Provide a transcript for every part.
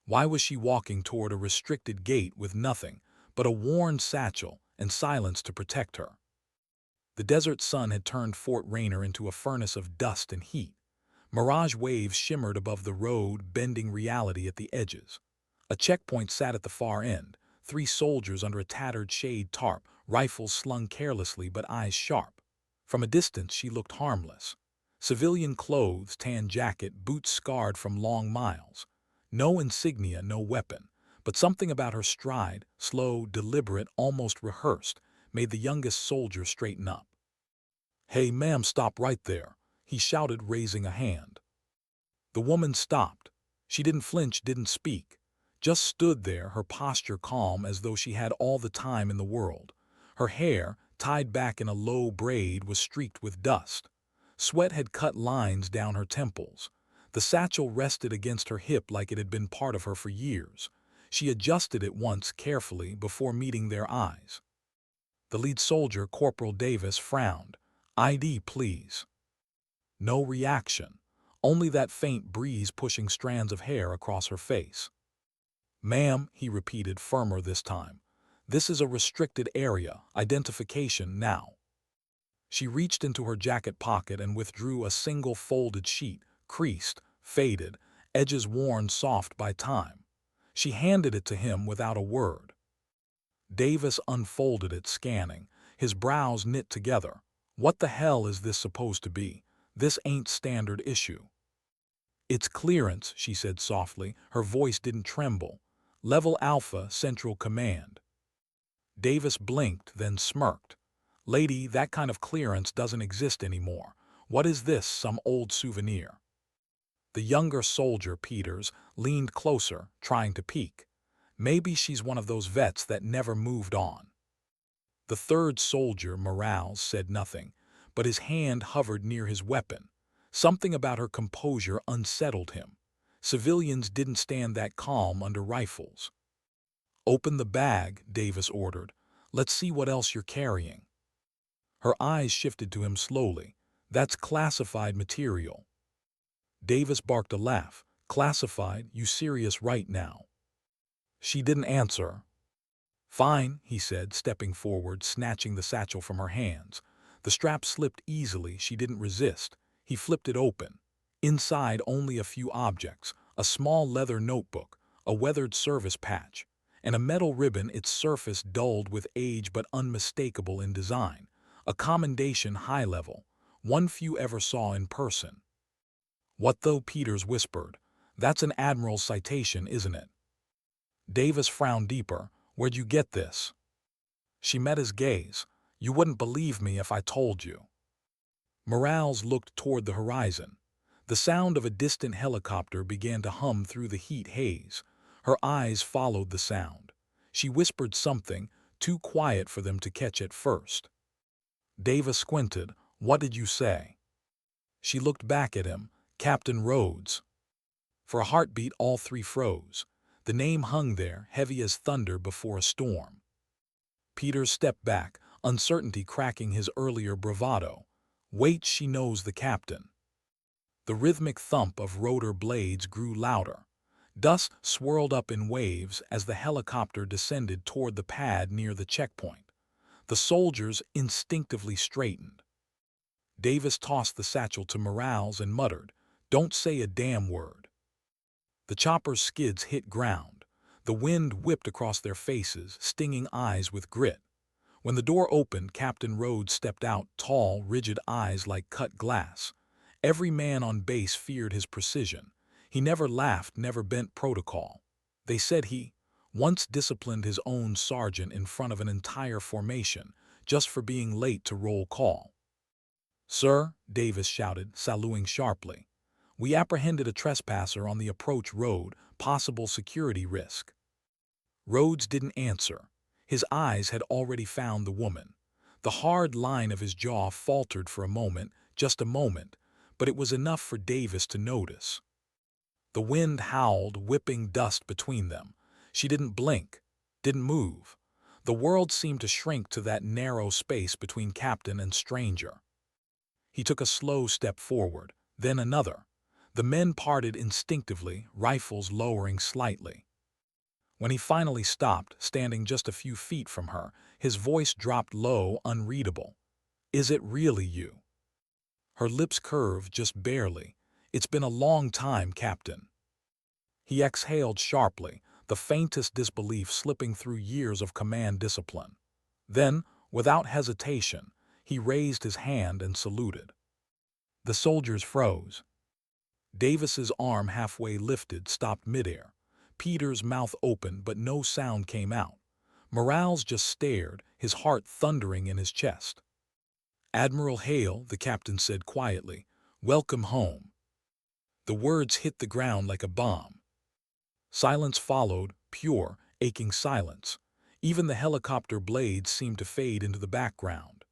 Why was she walking toward a restricted gate with nothing but a worn satchel and silence to protect her? The desert sun had turned Fort Rainier into a furnace of dust and heat. Mirage waves shimmered above the road, bending reality at the edges. A checkpoint sat at the far end, 3 soldiers under a tattered shade tarp, rifles slung carelessly but eyes sharp. From a distance she looked harmless. Civilian clothes, tan jacket, boots scarred from long miles. No insignia, no weapon, but something about her stride, slow, deliberate, almost rehearsed, made the youngest soldier straighten up. "Hey, ma'am, stop right there," he shouted, raising a hand. The woman stopped. She didn't flinch, didn't speak. Just stood there, her posture calm as though she had all the time in the world. Her hair, tied back in a low braid, was streaked with dust. Sweat had cut lines down her temples. The satchel rested against her hip like it had been part of her for years. She adjusted it once carefully before meeting their eyes. The lead soldier, Corporal Davis, frowned. "ID, please." No reaction, only that faint breeze pushing strands of hair across her face. "Ma'am," he repeated, firmer this time. "This is a restricted area. Identification now." She reached into her jacket pocket and withdrew a single folded sheet, creased, faded, edges worn soft by time. She handed it to him without a word. Davis unfolded it, scanning, his brows knit together. "What the hell is this supposed to be? This ain't standard issue." "It's clearance," she said softly. Her voice didn't tremble. "Level Alpha, Central Command." Davis blinked, then smirked. "Lady, that kind of clearance doesn't exist anymore. What is this, some old souvenir?" The younger soldier, Peters, leaned closer, trying to peek. "Maybe she's one of those vets that never moved on." The third soldier, Morales, said nothing, but his hand hovered near his weapon. Something about her composure unsettled him. Civilians didn't stand that calm under rifles. "Open the bag," Davis ordered. "Let's see what else you're carrying." Her eyes shifted to him slowly. "That's classified material." Davis barked a laugh. "Classified? You serious right now?" She didn't answer. "Fine," he said, stepping forward, snatching the satchel from her hands. The strap slipped easily. She didn't resist. He flipped it open. Inside, only a few objects: a small leather notebook, a weathered service patch, and a metal ribbon, its surface dulled with age but unmistakable in design. A commendation, high level, one few ever saw in person. "What though?" Peters whispered. "That's an Admiral citation, isn't it?" Davis frowned deeper. "Where'd you get this?" She met his gaze. "You wouldn't believe me if I told you." Morales looked toward the horizon. The sound of a distant helicopter began to hum through the heat haze. Her eyes followed the sound. She whispered something, too quiet for them to catch at first. Davis squinted. "What did you say?" She looked back at him. "Captain Rhodes." For a heartbeat, all 3 froze. The name hung there, heavy as thunder before a storm. Peters stepped back, uncertainty cracking his earlier bravado. "Wait, she knows the captain." The rhythmic thump of rotor blades grew louder. Dust swirled up in waves as the helicopter descended toward the pad near the checkpoint. The soldiers instinctively straightened. Davis tossed the satchel to Morales and muttered, "Don't say a damn word." The chopper's skids hit ground. The wind whipped across their faces, stinging eyes with grit. When the door opened, Captain Rhodes stepped out, tall, rigid eyes like cut glass. Every man on base feared his precision. He never laughed, never bent protocol. They said he once disciplined his own sergeant in front of an entire formation, just for being late to roll call. "Sir," Davis shouted, saluting sharply. "We apprehended a trespasser on the approach road, possible security risk." Rhodes didn't answer. His eyes had already found the woman. The hard line of his jaw faltered for a moment, just a moment, but it was enough for Davis to notice. The wind howled, whipping dust between them. She didn't blink, didn't move. The world seemed to shrink to that narrow space between captain and stranger. He took a slow step forward, then another. The men parted instinctively, rifles lowering slightly. When he finally stopped, standing just a few feet from her, his voice dropped low, unreadable. "Is it really you?" Her lips curved just barely. "It's been a long time, Captain." He exhaled sharply, the faintest disbelief slipping through years of command discipline. Then, without hesitation, he raised his hand and saluted. The soldiers froze. Davis's arm, halfway lifted, stopped midair. Peter's mouth opened, but no sound came out. Morales just stared, his heart thundering in his chest. "Admiral Hale," the captain said quietly, "welcome home." The words hit the ground like a bomb. Silence followed, pure, aching silence. Even the helicopter blades seemed to fade into the background.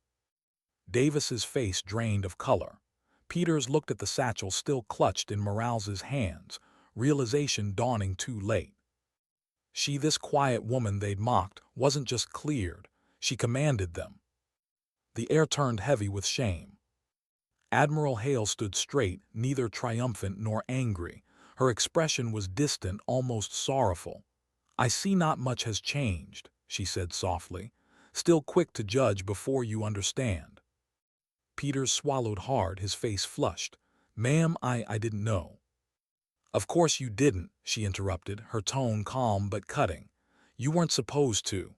Davis's face drained of color. Peters looked at the satchel still clutched in Morales's hands, realization dawning too late. She, this quiet woman they'd mocked, wasn't just cleared, she commanded them. The air turned heavy with shame. Admiral Hale stood straight, neither triumphant nor angry. Her expression was distant, almost sorrowful. "I see not much has changed," she said softly, "still quick to judge before you understand." Peters swallowed hard, his face flushed. "Ma'am, I didn't know." "Of course you didn't," she interrupted, her tone calm but cutting. "You weren't supposed to."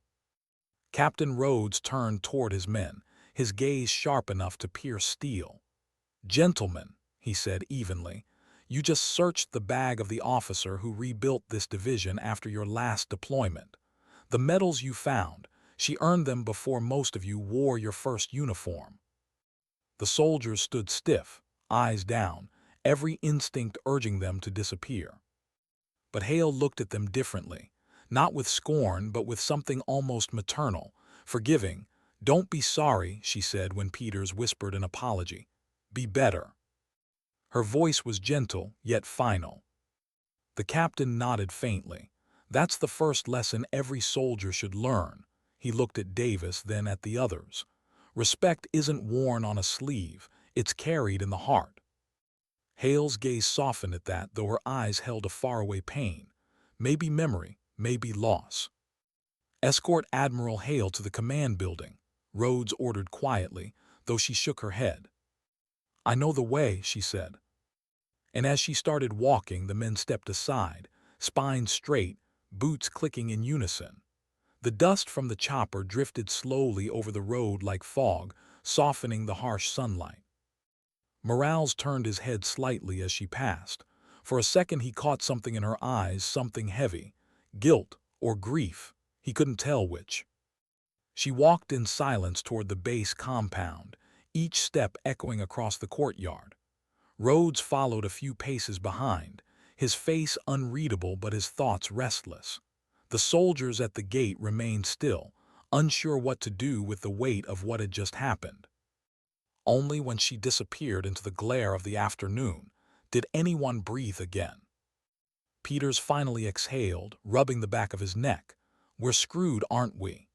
Captain Rhodes turned toward his men, his gaze sharp enough to pierce steel. "Gentlemen," he said evenly, "you just searched the bag of the officer who rebuilt this division after your last deployment. The medals you found, she earned them before most of you wore your first uniform." The soldiers stood stiff, eyes down, every instinct urging them to disappear. But Hale looked at them differently, not with scorn but with something almost maternal, forgiving. "Don't be sorry," she said when Peters whispered an apology. "Be better." Her voice was gentle, yet final. The captain nodded faintly. "That's the first lesson every soldier should learn." He looked at Davis, then at the others. "Respect isn't worn on a sleeve, it's carried in the heart." Hale's gaze softened at that, though her eyes held a faraway pain. Maybe memory, maybe loss. "Escort Admiral Hale to the command building," Rhodes ordered quietly, though she shook her head. "I know the way," she said. And as she started walking, the men stepped aside, spines straight, boots clicking in unison. The dust from the chopper drifted slowly over the road like fog, softening the harsh sunlight. Morales turned his head slightly as she passed. For a second he caught something in her eyes, something heavy. Guilt or grief, he couldn't tell which. She walked in silence toward the base compound, each step echoing across the courtyard. Rhodes followed a few paces behind, his face unreadable but his thoughts restless. The soldiers at the gate remained still, unsure what to do with the weight of what had just happened. Only when she disappeared into the glare of the afternoon did anyone breathe again. Peters finally exhaled, rubbing the back of his neck. "We're screwed, aren't we?"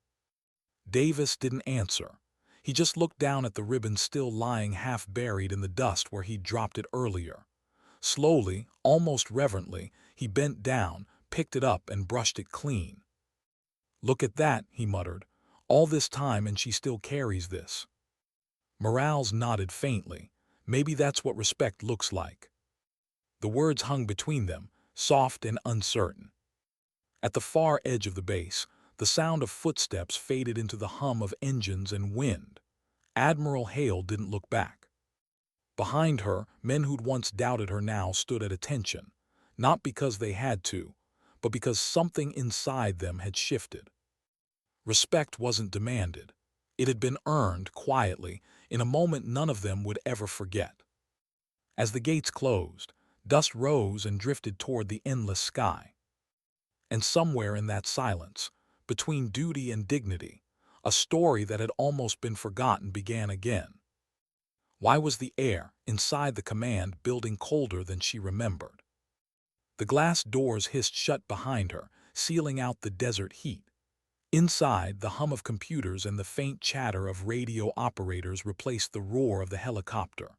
Davis didn't answer. He just looked down at the ribbon still lying half buried in the dust where he'd dropped it earlier. Slowly, almost reverently, he bent down, picked it up and brushed it clean. "Look at that," he muttered. "All this time and she still carries this." Morales nodded faintly. "Maybe that's what respect looks like." The words hung between them, soft and uncertain. At the far edge of the base, the sound of footsteps faded into the hum of engines and wind. Admiral Hale didn't look back. Behind her, men who'd once doubted her now stood at attention, not because they had to, but because something inside them had shifted. Respect wasn't demanded. It had been earned quietly, in a moment none of them would ever forget. As the gates closed, dust rose and drifted toward the endless sky. And somewhere in that silence, between duty and dignity, a story that had almost been forgotten began again. Why was the air inside the command building colder than she remembered? The glass doors hissed shut behind her, sealing out the desert heat. Inside, the hum of computers and the faint chatter of radio operators replaced the roar of the helicopter.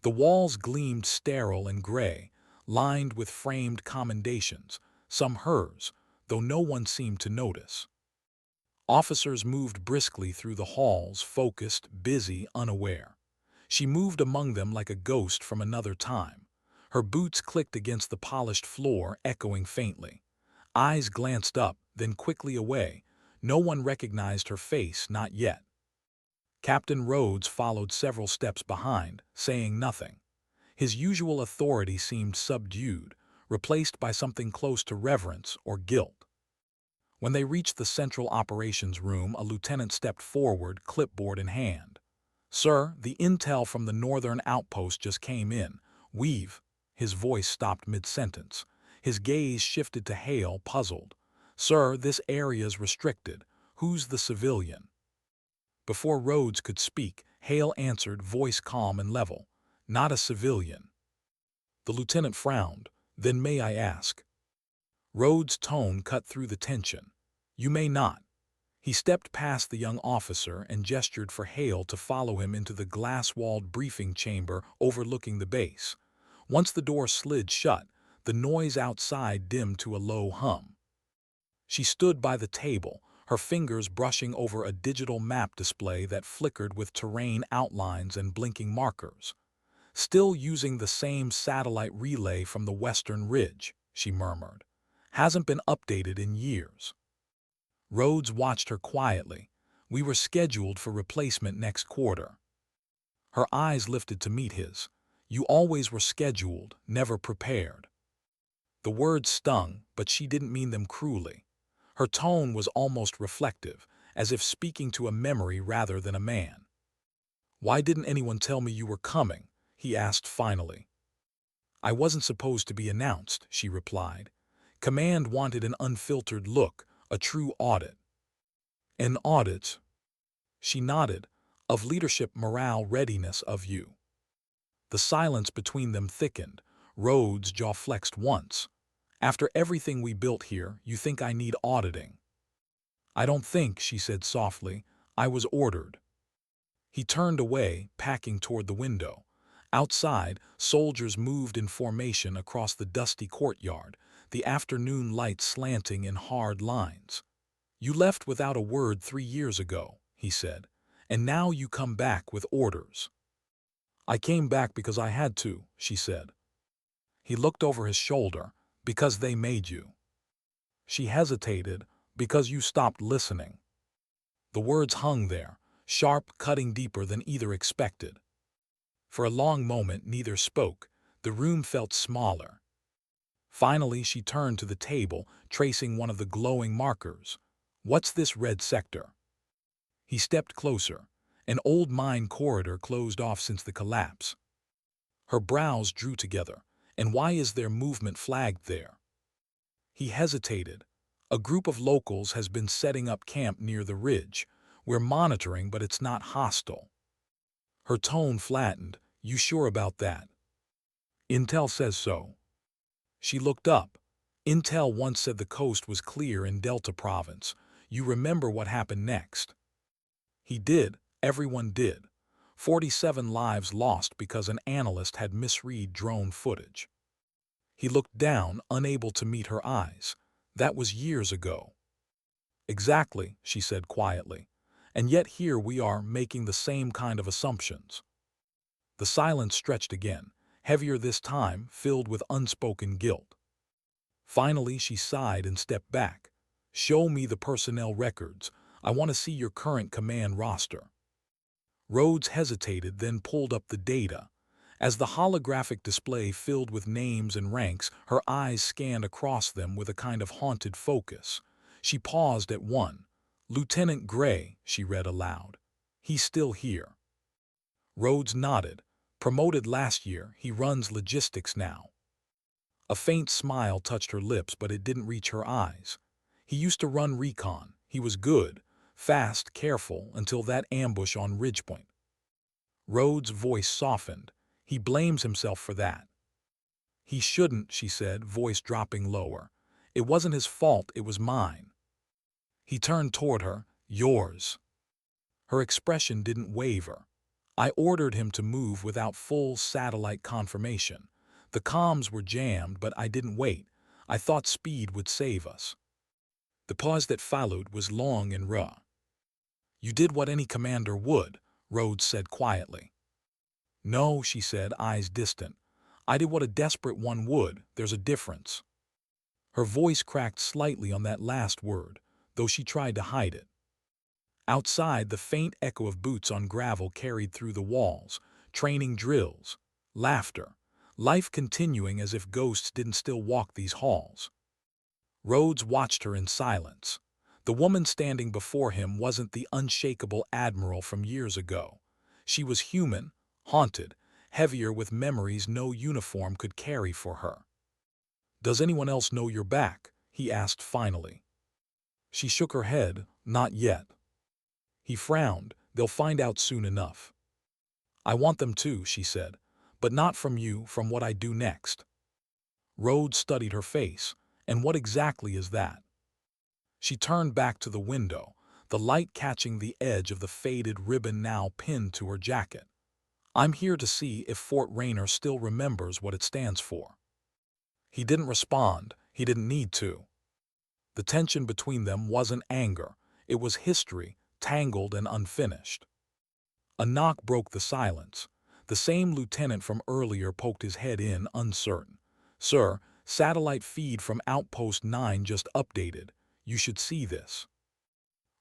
The walls gleamed sterile and gray, lined with framed commendations, some hers, though no one seemed to notice. Officers moved briskly through the halls, focused, busy, unaware. She moved among them like a ghost from another time. Her boots clicked against the polished floor, echoing faintly. Eyes glanced up, then quickly away. No one recognized her face, not yet. Captain Rhodes followed several steps behind, saying nothing. His usual authority seemed subdued, replaced by something close to reverence or guilt. When they reached the central operations room, a lieutenant stepped forward, clipboard in hand. "Sir, the intel from the northern outpost just came in. We've—" His voice stopped mid-sentence. His gaze shifted to Hale, puzzled. "Sir, this area's restricted. Who's the civilian?" Before Rhodes could speak, Hale answered, voice calm and level. "Not a civilian." The lieutenant frowned. "Then may I ask?" Rhodes' tone cut through the tension. "You may not." He stepped past the young officer and gestured for Hale to follow him into the glass-walled briefing chamber overlooking the base. Once the door slid shut, the noise outside dimmed to a low hum. She stood by the table, her fingers brushing over a digital map display that flickered with terrain outlines and blinking markers. "Still using the same satellite relay from the western ridge," she murmured. "Hasn't been updated in years." Rhodes watched her quietly. "We were scheduled for replacement next quarter." Her eyes lifted to meet his. "You always were scheduled, never prepared." The words stung, but she didn't mean them cruelly. Her tone was almost reflective, as if speaking to a memory rather than a man. "Why didn't anyone tell me you were coming?" he asked finally. "I wasn't supposed to be announced," she replied. "Command wanted an unfiltered look, a true audit." "An audit?" She nodded. "Of leadership, morale, readiness of you." The silence between them thickened. Rhodes' jaw flexed once. "After everything we built here, you think I need auditing?" "I don't think," she said softly. "I was ordered." He turned away, packing toward the window. Outside, soldiers moved in formation across the dusty courtyard, the afternoon light slanting in hard lines. "You left without a word 3 years ago," he said, "and now you come back with orders." "I came back because I had to," she said. He looked over his shoulder. "Because they made you." She hesitated. "Because you stopped listening." The words hung there, sharp, cutting deeper than either expected. For a long moment neither spoke. The room felt smaller. Finally she turned to the table, tracing one of the glowing markers. "What's this red sector?" He stepped closer. "An old mine corridor closed off since the collapse." Her brows drew together. "And why is there movement flagged there?" He hesitated. "A group of locals has been setting up camp near the ridge. We're monitoring, but it's not hostile." Her tone flattened. "You sure about that?" "Intel says so." She looked up. "Intel once said the coast was clear in Delta Province. You remember what happened next?" He did. Everyone did. 47 lives lost because an analyst had misread drone footage. He looked down, unable to meet her eyes. "That was years ago." "Exactly," she said quietly. "And yet here we are making the same kind of assumptions." The silence stretched again, heavier this time, filled with unspoken guilt. Finally she sighed and stepped back. "Show me the personnel records. I want to see your current command roster." Rhodes hesitated, then pulled up the data. As the holographic display filled with names and ranks, her eyes scanned across them with a kind of haunted focus. She paused at one. "Lieutenant Gray," she read aloud. "He's still here." Rhodes nodded. "Promoted last year, he runs logistics now." A faint smile touched her lips, but it didn't reach her eyes. "He used to run recon. He was good, fast, careful, until that ambush on Ridgepoint." Rhodes' voice softened. "He blames himself for that." "He shouldn't," she said, voice dropping lower. "It wasn't his fault, it was mine." He turned toward her. "Yours." Her expression didn't waver. I ordered him to move without full satellite confirmation. The comms were jammed, but I didn't wait. I thought speed would save us. The pause that followed was long and raw. You did what any commander would, Rhodes said quietly. No, she said, eyes distant. I did what a desperate one would. There's a difference. Her voice cracked slightly on that last word, though she tried to hide it. Outside, the faint echo of boots on gravel carried through the walls, training drills, laughter, life continuing as if ghosts didn't still walk these halls. Rhodes watched her in silence. The woman standing before him wasn't the unshakable Admiral from years ago. She was human, haunted, heavier with memories no uniform could carry for her. Does anyone else know you're back? He asked finally. She shook her head, not yet. He frowned. They'll find out soon enough. I want them to, she said, but not from you, from what I do next. Rhodes studied her face. And what exactly is that? She turned back to the window, the light catching the edge of the faded ribbon now pinned to her jacket. I'm here to see if Fort Rainier still remembers what it stands for. He didn't respond. He didn't need to. The tension between them wasn't anger. It was history, tangled and unfinished. A knock broke the silence. The same lieutenant from earlier poked his head in, uncertain. Sir, satellite feed from Outpost 9 just updated. You should see this.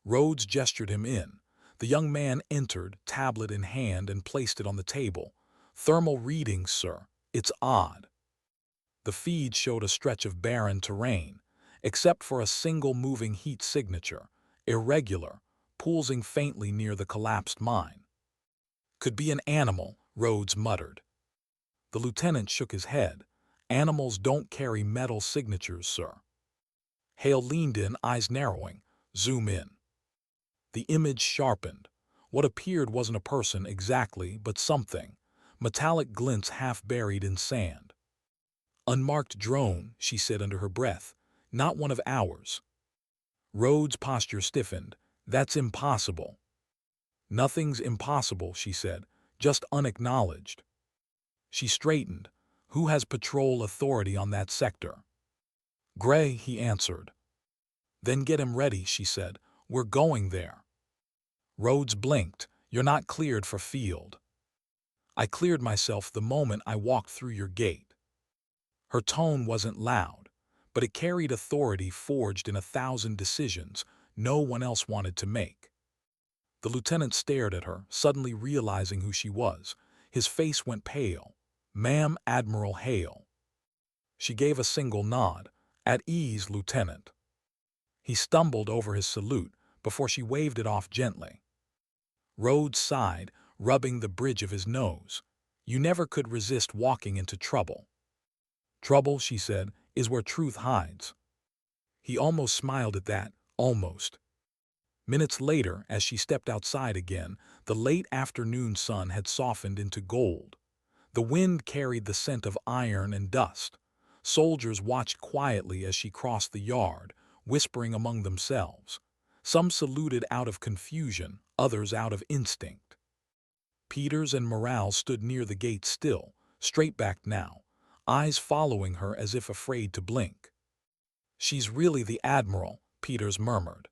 Rhodes gestured him in. The young man entered, tablet in hand, and placed it on the table. Thermal readings, sir. It's odd. The feed showed a stretch of barren terrain, except for a single moving heat signature, irregular, pulsing faintly near the collapsed mine. Could be an animal, Rhodes muttered. The lieutenant shook his head. Animals don't carry metal signatures, sir. Hale leaned in, eyes narrowing. Zoom in. The image sharpened. What appeared wasn't a person exactly, but something. Metallic glints half buried in sand. Unmarked drone, she said under her breath. Not one of ours. Rhodes' posture stiffened. That's impossible. Nothing's impossible, she said. Just unacknowledged. She straightened. Who has patrol authority on that sector? Gray, he answered. Then get him ready, she said. We're going there. Rhodes blinked. You're not cleared for field. I cleared myself the moment I walked through your gate. Her tone wasn't loud, but it carried authority forged in 1,000 decisions no one else wanted to make. The lieutenant stared at her, suddenly realizing who she was. His face went pale. Ma'am, Admiral Hale. She gave a single nod. At ease, Lieutenant. He stumbled over his salute before she waved it off gently. Rhodes sighed, rubbing the bridge of his nose. You never could resist walking into trouble. Trouble, she said, is where truth hides. He almost smiled at that, almost. Minutes later, as she stepped outside again, the late afternoon sun had softened into gold. The wind carried the scent of iron and dust. Soldiers watched quietly as she crossed the yard, whispering among themselves. Some saluted out of confusion, others out of instinct. Peters and Morale stood near the gate still, straight-backed now, eyes following her as if afraid to blink. She's really the Admiral, Peters murmured.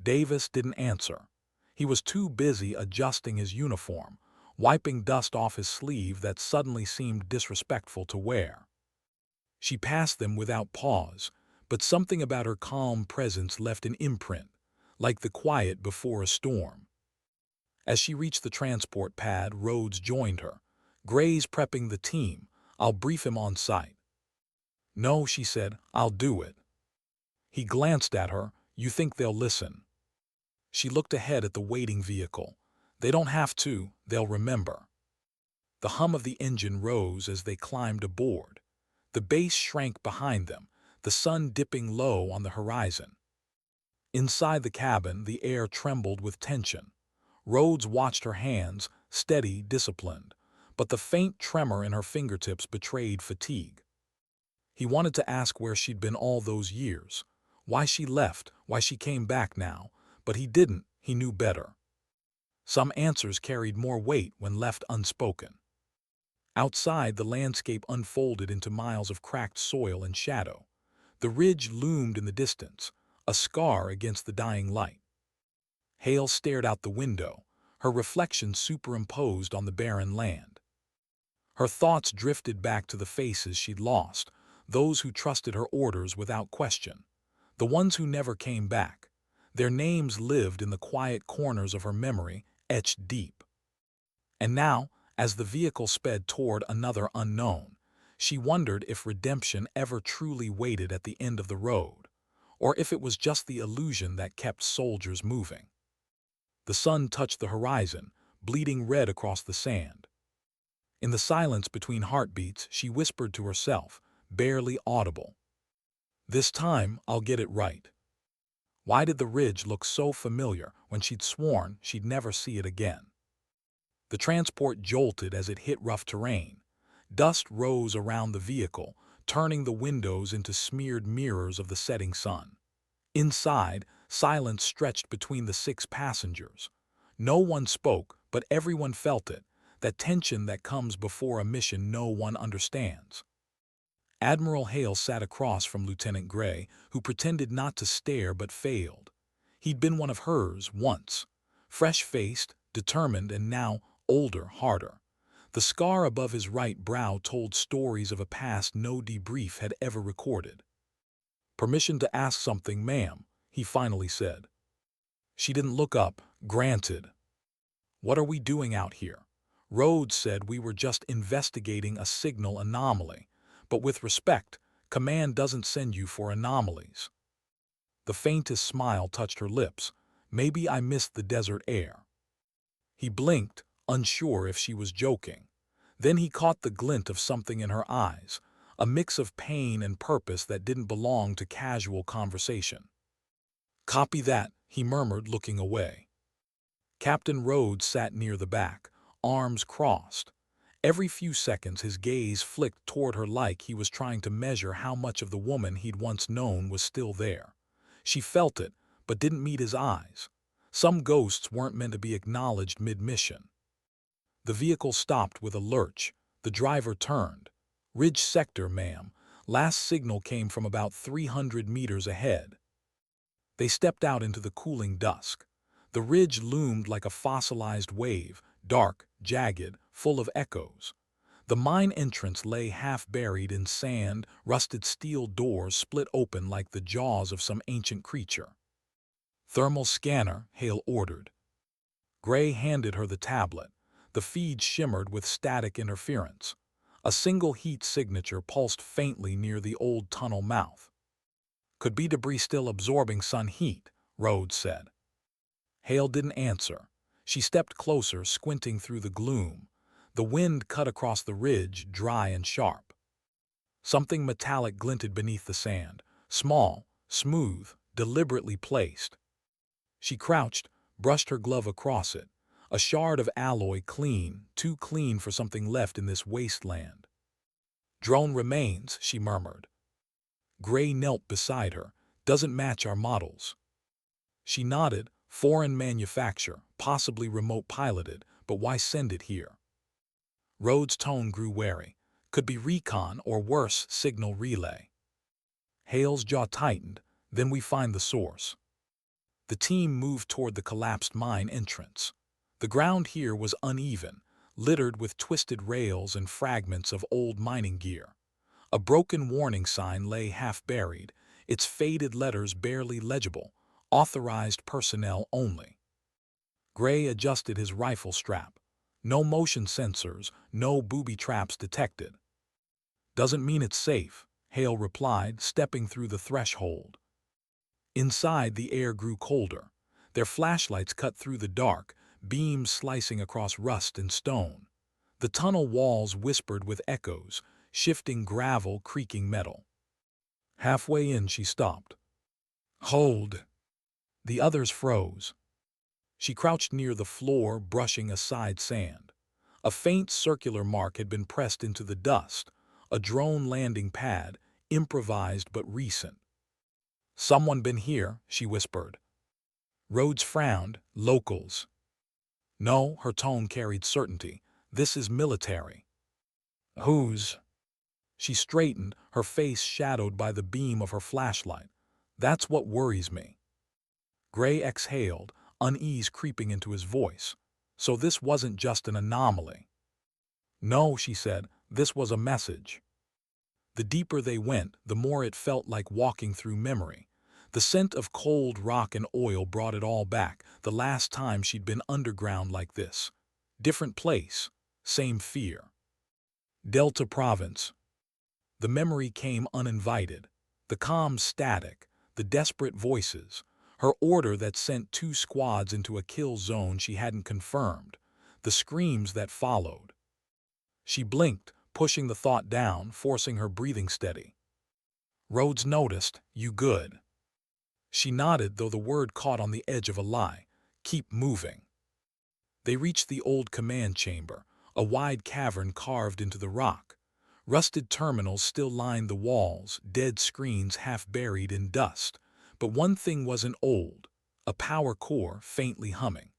Davis didn't answer. He was too busy adjusting his uniform, wiping dust off his sleeve that suddenly seemed disrespectful to wear. She passed them without pause, but something about her calm presence left an imprint, like the quiet before a storm. As she reached the transport pad, Rhodes joined her. Gray's prepping the team. I'll brief him on site. No, she said, I'll do it. He glanced at her. You think they'll listen? She looked ahead at the waiting vehicle. They don't have to, they'll remember. The hum of the engine rose as they climbed aboard. The base shrank behind them, the sun dipping low on the horizon. Inside the cabin, the air trembled with tension. Rhodes watched her hands, steady, disciplined, but the faint tremor in her fingertips betrayed fatigue. He wanted to ask where she'd been all those years, why she left, why she came back now, but he didn't. He knew better. Some answers carried more weight when left unspoken. Outside, the landscape unfolded into miles of cracked soil and shadow. The ridge loomed in the distance, a scar against the dying light. Hale stared out the window, her reflection superimposed on the barren land. Her thoughts drifted back to the faces she'd lost, those who trusted her orders without question, the ones who never came back. Their names lived in the quiet corners of her memory, etched deep. And now, as the vehicle sped toward another unknown, she wondered if redemption ever truly waited at the end of the road, or if it was just the illusion that kept soldiers moving. The sun touched the horizon, bleeding red across the sand. In the silence between heartbeats, she whispered to herself, barely audible, "This time, I'll get it right." Why did the ridge look so familiar when she'd sworn she'd never see it again? The transport jolted as it hit rough terrain. Dust rose around the vehicle, turning the windows into smeared mirrors of the setting sun. Inside, silence stretched between the 6 passengers. No one spoke, but everyone felt it, that tension that comes before a mission no one understands. Admiral Hale sat across from Lieutenant Gray, who pretended not to stare but failed. He'd been one of hers once, fresh-faced, determined, and now older, harder. The scar above his right brow told stories of a past no debrief had ever recorded. "Permission to ask something, ma'am," he finally said. She didn't look up. "Granted." "What are we doing out here?" Rhodes said we were just investigating a signal anomaly. But with respect, command doesn't send you for anomalies. The faintest smile touched her lips. Maybe I missed the desert air. He blinked, unsure if she was joking. Then he caught the glint of something in her eyes, a mix of pain and purpose that didn't belong to casual conversation. "Copy that," he murmured, looking away. Captain Rhodes sat near the back, arms crossed. Every few seconds his gaze flicked toward her like he was trying to measure how much of the woman he'd once known was still there. She felt it, but didn't meet his eyes. Some ghosts weren't meant to be acknowledged mid-mission. The vehicle stopped with a lurch. The driver turned. "Ridge sector, ma'am. Last signal came from about 300 meters ahead." They stepped out into the cooling dusk. The ridge loomed like a fossilized wave, dark, jagged, full of echoes. The mine entrance lay half-buried in sand, rusted steel doors split open like the jaws of some ancient creature. "Thermal scanner," Hale ordered. Gray handed her the tablet. The feed shimmered with static interference. A single heat signature pulsed faintly near the old tunnel mouth. "Could be debris still absorbing sun heat," Rhodes said. Hale didn't answer. She stepped closer, squinting through the gloom. The wind cut across the ridge, dry and sharp. Something metallic glinted beneath the sand, small, smooth, deliberately placed. She crouched, brushed her glove across it. A shard of alloy, clean, too clean for something left in this wasteland. "Drone remains," she murmured. Gray knelt beside her. "Doesn't match our models." She nodded. "Foreign manufacture, possibly remote piloted, but why send it here?" Rhodes' tone grew wary. "Could be recon or worse, signal relay." Hale's jaw tightened. "Then we find the source." The team moved toward the collapsed mine entrance. The ground here was uneven, littered with twisted rails and fragments of old mining gear. A broken warning sign lay half-buried, its faded letters barely legible. "Authorized personnel only." Gray adjusted his rifle strap. No motion sensors, no booby traps detected. "Doesn't mean it's safe," Hale replied, stepping through the threshold. Inside, the air grew colder. Their flashlights cut through the dark, beams slicing across rust and stone. The tunnel walls whispered with echoes, shifting gravel, creaking metal. Halfway in, she stopped. "Hold." The others froze. She crouched near the floor, brushing aside sand. A faint circular mark had been pressed into the dust, a drone landing pad, improvised but recent. "Someone been here," she whispered. Rhodes frowned. "Locals." No, her tone carried certainty. This is military. Whose? She straightened, her face shadowed by the beam of her flashlight. That's what worries me. Gray exhaled, unease creeping into his voice. So this wasn't just an anomaly. No, she said, this was a message. The deeper they went, the more it felt like walking through memory. The scent of cold rock and oil brought it all back, the last time she'd been underground like this. Different place, same fear. Delta Province. The memory came uninvited. The calm static, the desperate voices, her order that sent 2 squads into a kill zone she hadn't confirmed, the screams that followed. She blinked, pushing the thought down, forcing her breathing steady. Rhodes noticed, you good. She nodded, though the word caught on the edge of a lie. Keep moving. They reached the old command chamber, a wide cavern carved into the rock. Rusted terminals still lined the walls, dead screens half buried in dust. But one thing wasn't old, a power core faintly humming.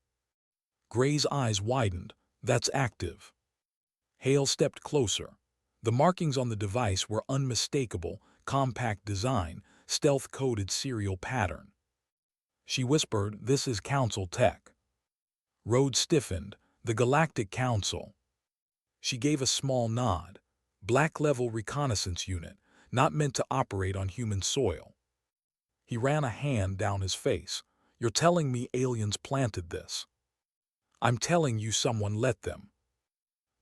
Gray's eyes widened. That's active. Hale stepped closer. The markings on the device were unmistakable, compact design, stealth-coded serial pattern. She whispered, this is Council tech. Rhodes stiffened, the Galactic Council. She gave a small nod. Black-level reconnaissance unit, not meant to operate on human soil. He ran a hand down his face. You're telling me aliens planted this? I'm telling you someone let them.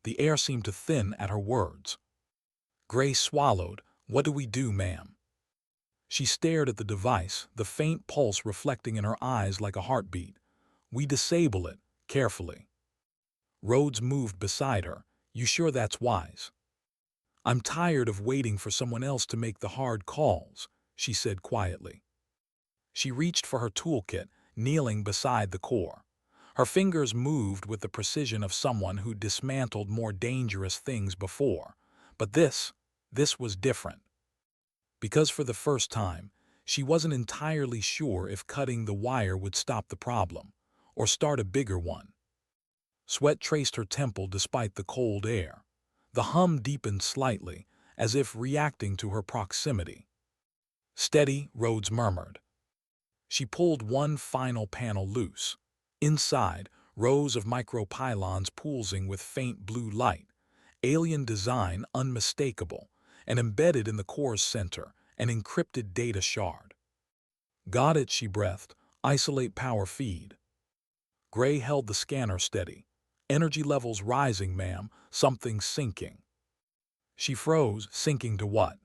The air seemed to thin at her words. Gray swallowed. What do we do, ma'am? She stared at the device, the faint pulse reflecting in her eyes like a heartbeat. We disable it, carefully. Rhodes moved beside her. You sure that's wise? I'm tired of waiting for someone else to make the hard calls, she said quietly. She reached for her toolkit, kneeling beside the core. Her fingers moved with the precision of someone who dismantled more dangerous things before. But this was different. Because for the first time, she wasn't entirely sure if cutting the wire would stop the problem, or start a bigger one. Sweat traced her temple despite the cold air. The hum deepened slightly, as if reacting to her proximity. Steady, Rhodes murmured. She pulled one final panel loose. Inside, rows of micropylons pulsing with faint blue light. Alien design unmistakable, and embedded in the core's center, an encrypted data shard. Got it, she breathed. Isolate power feed. Gray held the scanner steady. Energy levels rising, ma'am. Something sinking. She froze, sinking to what?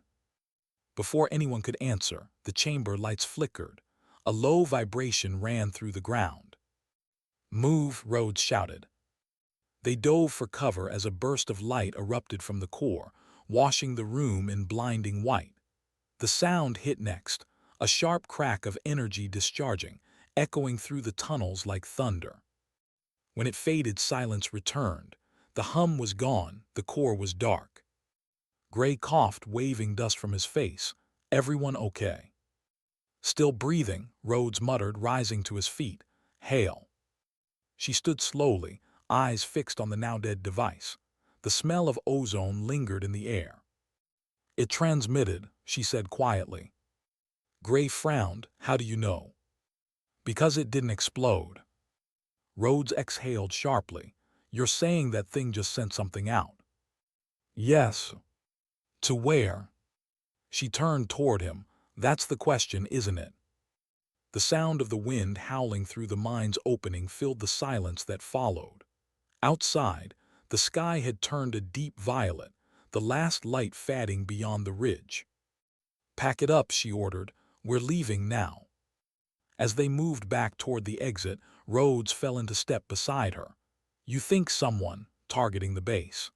Before anyone could answer, the chamber lights flickered. A low vibration ran through the ground. Move, Rhodes shouted. They dove for cover as a burst of light erupted from the core, washing the room in blinding white. The sound hit next, a sharp crack of energy discharging, echoing through the tunnels like thunder. When it faded, silence returned. The hum was gone, the core was dark. Gray coughed, waving dust from his face. Everyone okay? Still breathing, Rhodes muttered, rising to his feet. Hail. She stood slowly, eyes fixed on the now-dead device. The smell of ozone lingered in the air. It transmitted, she said quietly. Gray frowned. How do you know? Because it didn't explode. Rhodes exhaled sharply. You're saying that thing just sent something out? Yes. To where? She turned toward him. That's the question, isn't it? The sound of the wind howling through the mine's opening filled the silence that followed. Outside, the sky had turned a deep violet, the last light fading beyond the ridge. Pack it up, she ordered. We're leaving now. As they moved back toward the exit, Rhodes fell into step beside her. You think someone, targeting the base.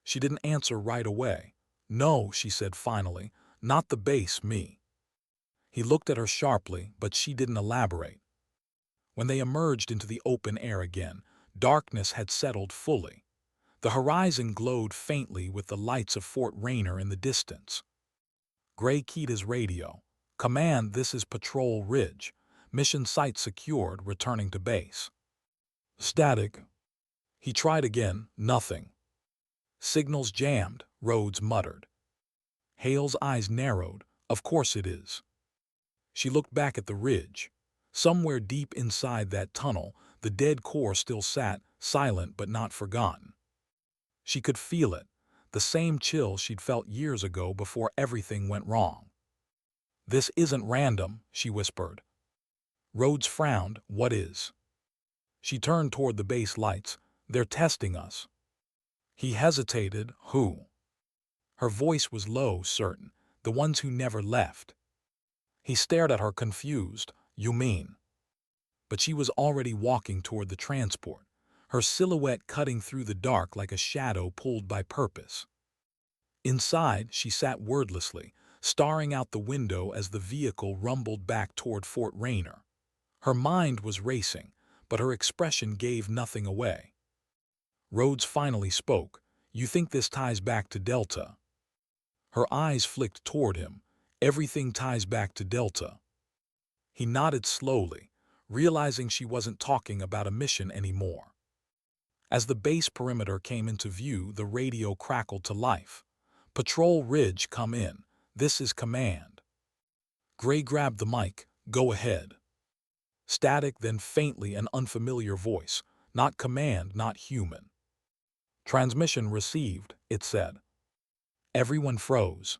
She didn't answer right away. No, she said finally, not the base, me. He looked at her sharply, but she didn't elaborate. When they emerged into the open air again, darkness had settled fully. The horizon glowed faintly with the lights of Fort Rainier in the distance. Gray keyed his radio. Command, this is Patrol Ridge. Mission site secured, returning to base. Static. He tried again, nothing. Signals jammed, Rhodes muttered. Hale's eyes narrowed. Of course it is. She looked back at the ridge. Somewhere deep inside that tunnel, the dead core still sat, silent but not forgotten. She could feel it, the same chill she'd felt years ago before everything went wrong. This isn't random, she whispered. Rhodes frowned. What is? She turned toward the base lights. They're testing us. He hesitated. Who? Her voice was low, certain. The ones who never left. He stared at her, confused. You mean? But she was already walking toward the transport, her silhouette cutting through the dark like a shadow pulled by purpose. Inside, she sat wordlessly, staring out the window as the vehicle rumbled back toward Fort Rainer. Her mind was racing, but her expression gave nothing away. Rhodes finally spoke. You think this ties back to Delta? Her eyes flicked toward him. Everything ties back to Delta. He nodded slowly, realizing she wasn't talking about a mission anymore. As the base perimeter came into view, the radio crackled to life. Patrol Ridge, come in. This is command. Gray grabbed the mic. Go ahead. Static, then faintly an unfamiliar voice. Not command, not human. Transmission received, it said. Everyone froze.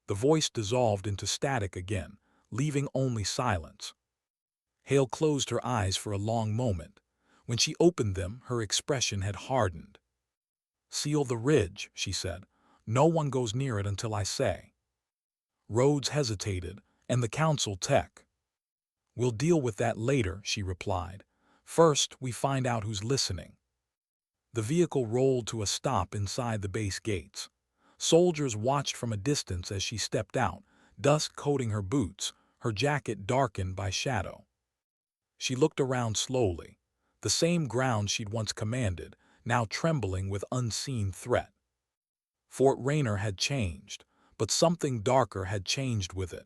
The voice dissolved into static again, leaving only silence. Hale closed her eyes for a long moment. When she opened them, her expression had hardened. Seal the ridge, she said. No one goes near it until I say. Rhodes hesitated. And the council tech? We'll deal with that later, she replied. First, we find out who's listening. The vehicle rolled to a stop inside the base gates. Soldiers watched from a distance as she stepped out, dust coating her boots, her jacket darkened by shadow. She looked around slowly. The same ground she'd once commanded, now trembling with unseen threat. Fort Rainer had changed, but something darker had changed with it.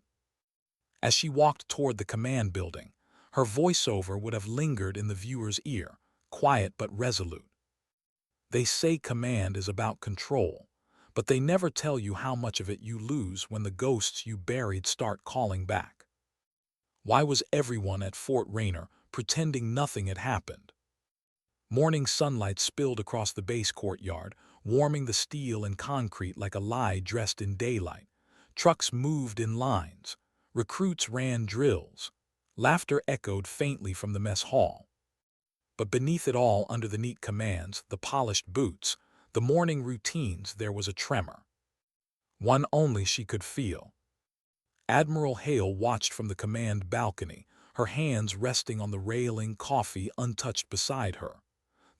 As she walked toward the command building, her voiceover would have lingered in the viewer's ear, quiet but resolute. They say command is about control, but they never tell you how much of it you lose when the ghosts you buried start calling back. Why was everyone at Fort Rainer pretending nothing had happened? Morning sunlight spilled across the base courtyard, warming the steel and concrete like a lie dressed in daylight. Trucks moved in lines. Recruits ran drills. Laughter echoed faintly from the mess hall. But beneath it all, under the neat commands, the polished boots, the morning routines, there was a tremor. One only she could feel. Admiral Hale watched from the command balcony, her hands resting on the railing, coffee untouched beside her.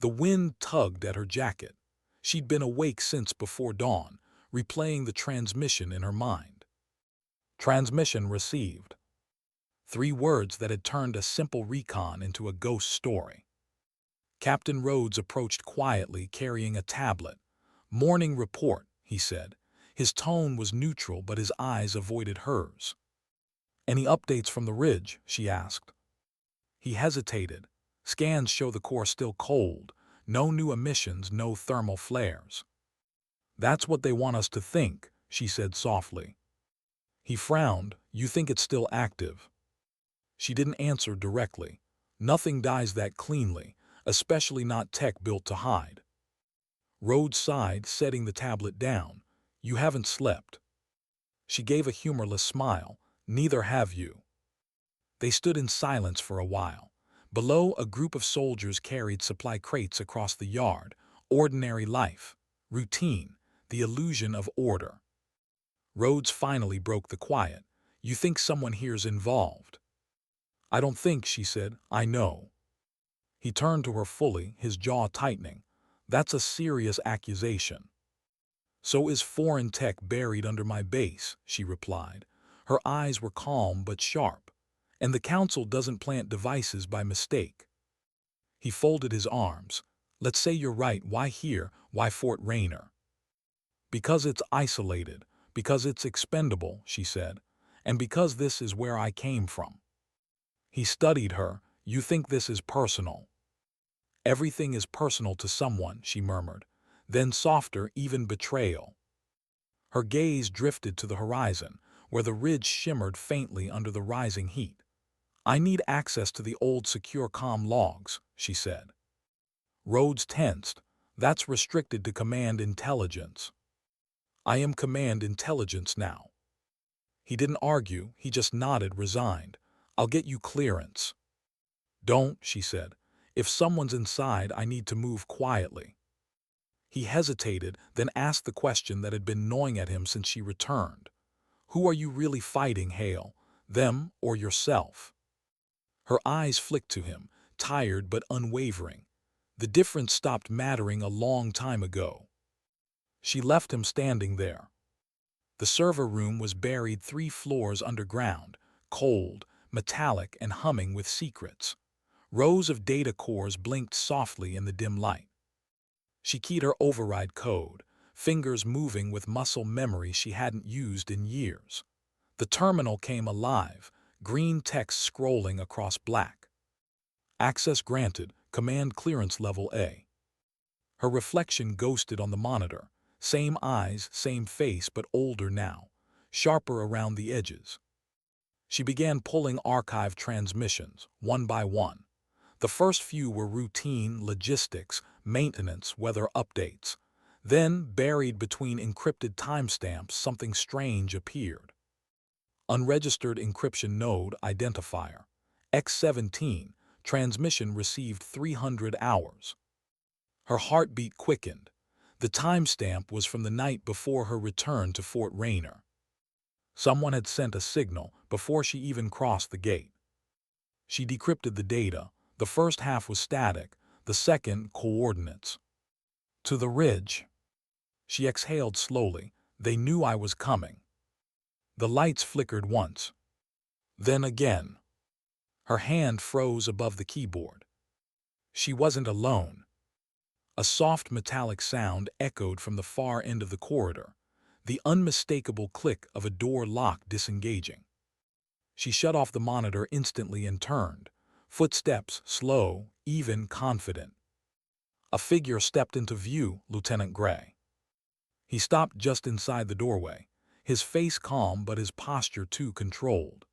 The wind tugged at her jacket. She'd been awake since before dawn, replaying the transmission in her mind. Transmission received. 3 words that had turned a simple recon into a ghost story. Captain Rhodes approached quietly, carrying a tablet. Morning report, he said. His tone was neutral, but his eyes avoided hers. Any updates from the ridge? She asked. He hesitated. Scans show the core still cold. No new emissions, no thermal flares. That's what they want us to think, she said softly. He frowned. You think it's still active? She didn't answer directly. Nothing dies that cleanly, especially not tech built to hide. Rhodes sighed, setting the tablet down. You haven't slept. She gave a humorless smile. Neither have you. They stood in silence for a while. Below, a group of soldiers carried supply crates across the yard. Ordinary life. Routine. The illusion of order. Rhodes finally broke the quiet. You think someone here's involved? I don't think, she said. I know. He turned to her fully, his jaw tightening. That's a serious accusation. So is foreign tech buried under my base, she replied. Her eyes were calm but sharp. And the council doesn't plant devices by mistake. He folded his arms. Let's say you're right. Why here? Why Fort Rainer? Because it's isolated. Because it's expendable, she said. And because this is where I came from. He studied her. You think this is personal? Everything is personal to someone, she murmured. Then softer, even betrayal. Her gaze drifted to the horizon, where the ridge shimmered faintly under the rising heat. I need access to the old secure comm logs, she said. Rhodes tensed. That's restricted to command intelligence. I am command intelligence now. He didn't argue, he just nodded, resigned. I'll get you clearance. Don't, she said. If someone's inside, I need to move quietly. He hesitated, then asked the question that had been gnawing at him since she returned. Who are you really fighting, Hail? Them or yourself? Her eyes flicked to him, tired but unwavering. The difference stopped mattering a long time ago. She left him standing there. The server room was buried 3 floors underground, cold, metallic, and humming with secrets. Rows of data cores blinked softly in the dim light. She keyed her override code, fingers moving with muscle memory she hadn't used in years. The terminal came alive, green text scrolling across black. Access granted, command clearance level A. Her reflection ghosted on the monitor. Same eyes, same face, but older now, sharper around the edges. She began pulling archive transmissions, one by one. The first few were routine, logistics, maintenance, weather updates. Then, buried between encrypted timestamps, something strange appeared. Unregistered encryption node identifier. X17, transmission received 300 hours. Her heartbeat quickened. The timestamp was from the night before her return to Fort Rainier. Someone had sent a signal before she even crossed the gate. She decrypted the data. The first half was static, the second coordinates. To the ridge. She exhaled slowly. They knew I was coming. The lights flickered once. Then again. Her hand froze above the keyboard. She wasn't alone. A soft metallic sound echoed from the far end of the corridor, the unmistakable click of a door lock disengaging. She shut off the monitor instantly and turned, footsteps slow, even, confident. A figure stepped into view, Lieutenant Gray. He stopped just inside the doorway, his face calm but his posture too controlled.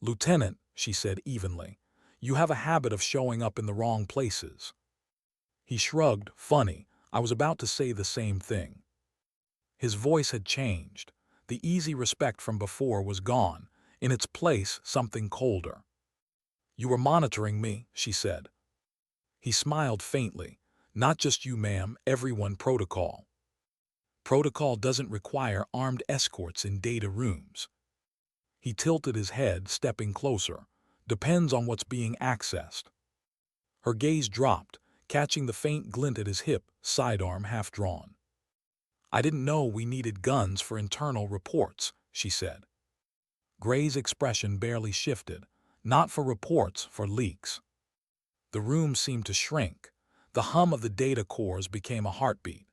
Lieutenant, she said evenly, you have a habit of showing up in the wrong places. He shrugged, funny, I was about to say the same thing. His voice had changed. The easy respect from before was gone. In its place, something colder. You were monitoring me, she said. He smiled faintly. Not just you, ma'am, everyone. Protocol. Protocol doesn't require armed escorts in data rooms. He tilted his head, stepping closer. Depends on what's being accessed. Her gaze dropped, catching the faint glint at his hip, sidearm half drawn. I didn't know we needed guns for internal reports, she said. Gray's expression barely shifted. Not for reports, for leaks. The room seemed to shrink. The hum of the data cores became a heartbeat.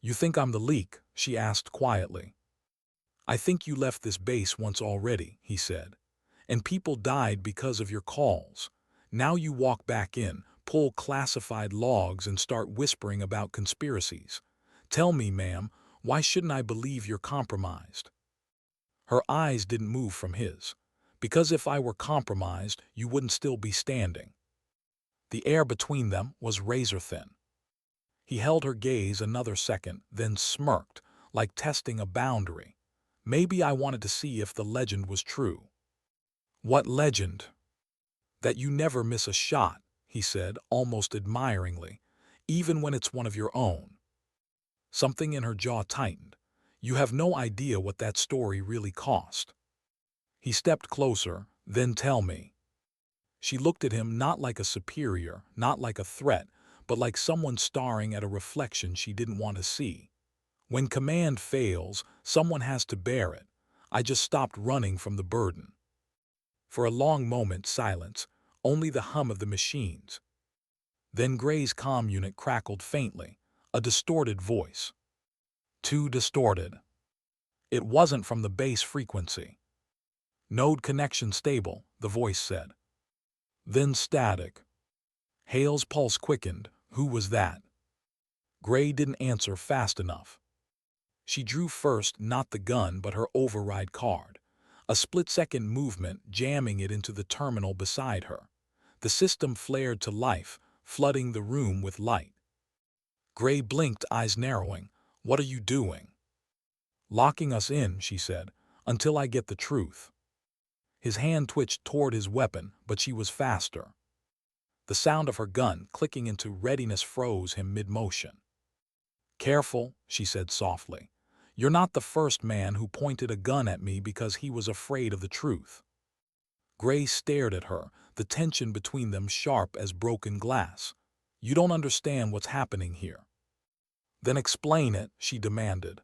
You think I'm the leak? She asked quietly. I think you left this base once already, he said. And people died because of your calls. Now you walk back in, pull classified logs and start whispering about conspiracies. Tell me, ma'am, why shouldn't I believe you're compromised? Her eyes didn't move from his. Because if I were compromised, you wouldn't still be standing. The air between them was razor-thin. He held her gaze another second, then smirked, like testing a boundary. Maybe I wanted to see if the legend was true. What legend? That you never miss a shot, he said, almost admiringly, even when it's one of your own. Something in her jaw tightened. You have no idea what that story really cost. He stepped closer, then tell me. She looked at him not like a superior, not like a threat, but like someone staring at a reflection she didn't want to see. When command fails, someone has to bear it. I just stopped running from the burden. For a long moment, silence, only the hum of the machines. Then Gray's comm unit crackled faintly, a distorted voice. Too distorted. It wasn't from the base frequency. Node connection stable, the voice said. Then static. Hale's pulse quickened. Who was that? Gray didn't answer fast enough. She drew first not the gun but her override card. A split-second movement, jamming it into the terminal beside her. The system flared to life, flooding the room with light. Gray blinked, eyes narrowing. What are you doing? Locking us in, she said, until I get the truth. His hand twitched toward his weapon, but she was faster. The sound of her gun clicking into readiness froze him mid-motion. Careful, she said softly. You're not the first man who pointed a gun at me because he was afraid of the truth. Gray stared at her, the tension between them sharp as broken glass. You don't understand what's happening here. Then explain it, she demanded.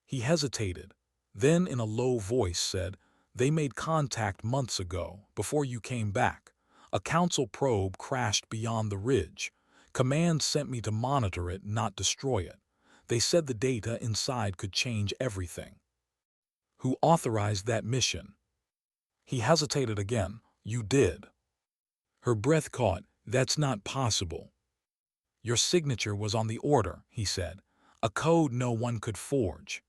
He hesitated, then in a low voice said, They made contact months ago, before you came back. A council probe crashed beyond the ridge. Command sent me to monitor it, not destroy it. They said the data inside could change everything. Who authorized that mission? He hesitated again. You did. Her breath caught. That's not possible. Your signature was on the order, he said. A code no one could forge.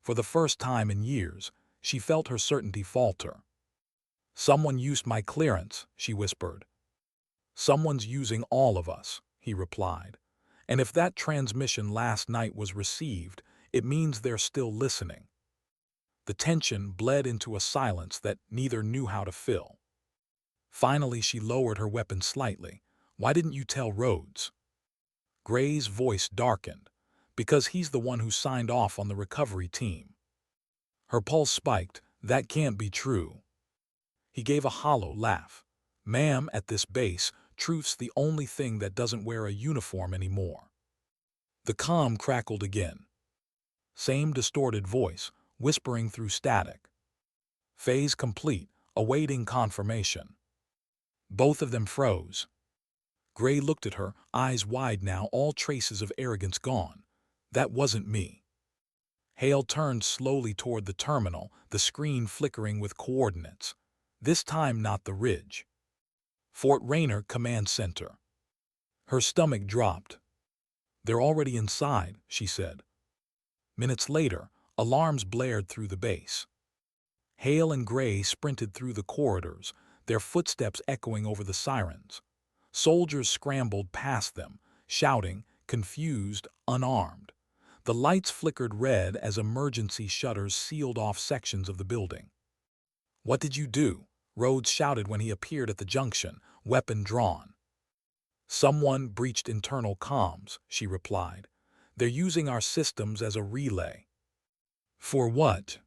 For the first time in years, she felt her certainty falter. Someone used my clearance, she whispered. Someone's using all of us, he replied. And if that transmission last night was received, it means they're still listening. The tension bled into a silence that neither knew how to fill. Finally, she lowered her weapon slightly. Why didn't you tell Rhodes? Gray's voice darkened. Because he's the one who signed off on the recovery team. Her pulse spiked. That can't be true. He gave a hollow laugh. Ma'am, at this base, truth's the only thing that doesn't wear a uniform anymore. The comm crackled again. Same distorted voice, whispering through static. Phase complete, awaiting confirmation. Both of them froze. Gray looked at her, eyes wide now, all traces of arrogance gone. That wasn't me. Hale turned slowly toward the terminal, the screen flickering with coordinates. This time not the ridge. Fort Rainier Command Center. Her stomach dropped. They're already inside, she said. Minutes later, alarms blared through the base. Hale and Gray sprinted through the corridors, their footsteps echoing over the sirens. Soldiers scrambled past them, shouting, confused, unarmed. The lights flickered red as emergency shutters sealed off sections of the building. What did you do? Rhodes shouted when he appeared at the junction, weapon drawn. Someone breached internal comms, she replied. They're using our systems as a relay. For what?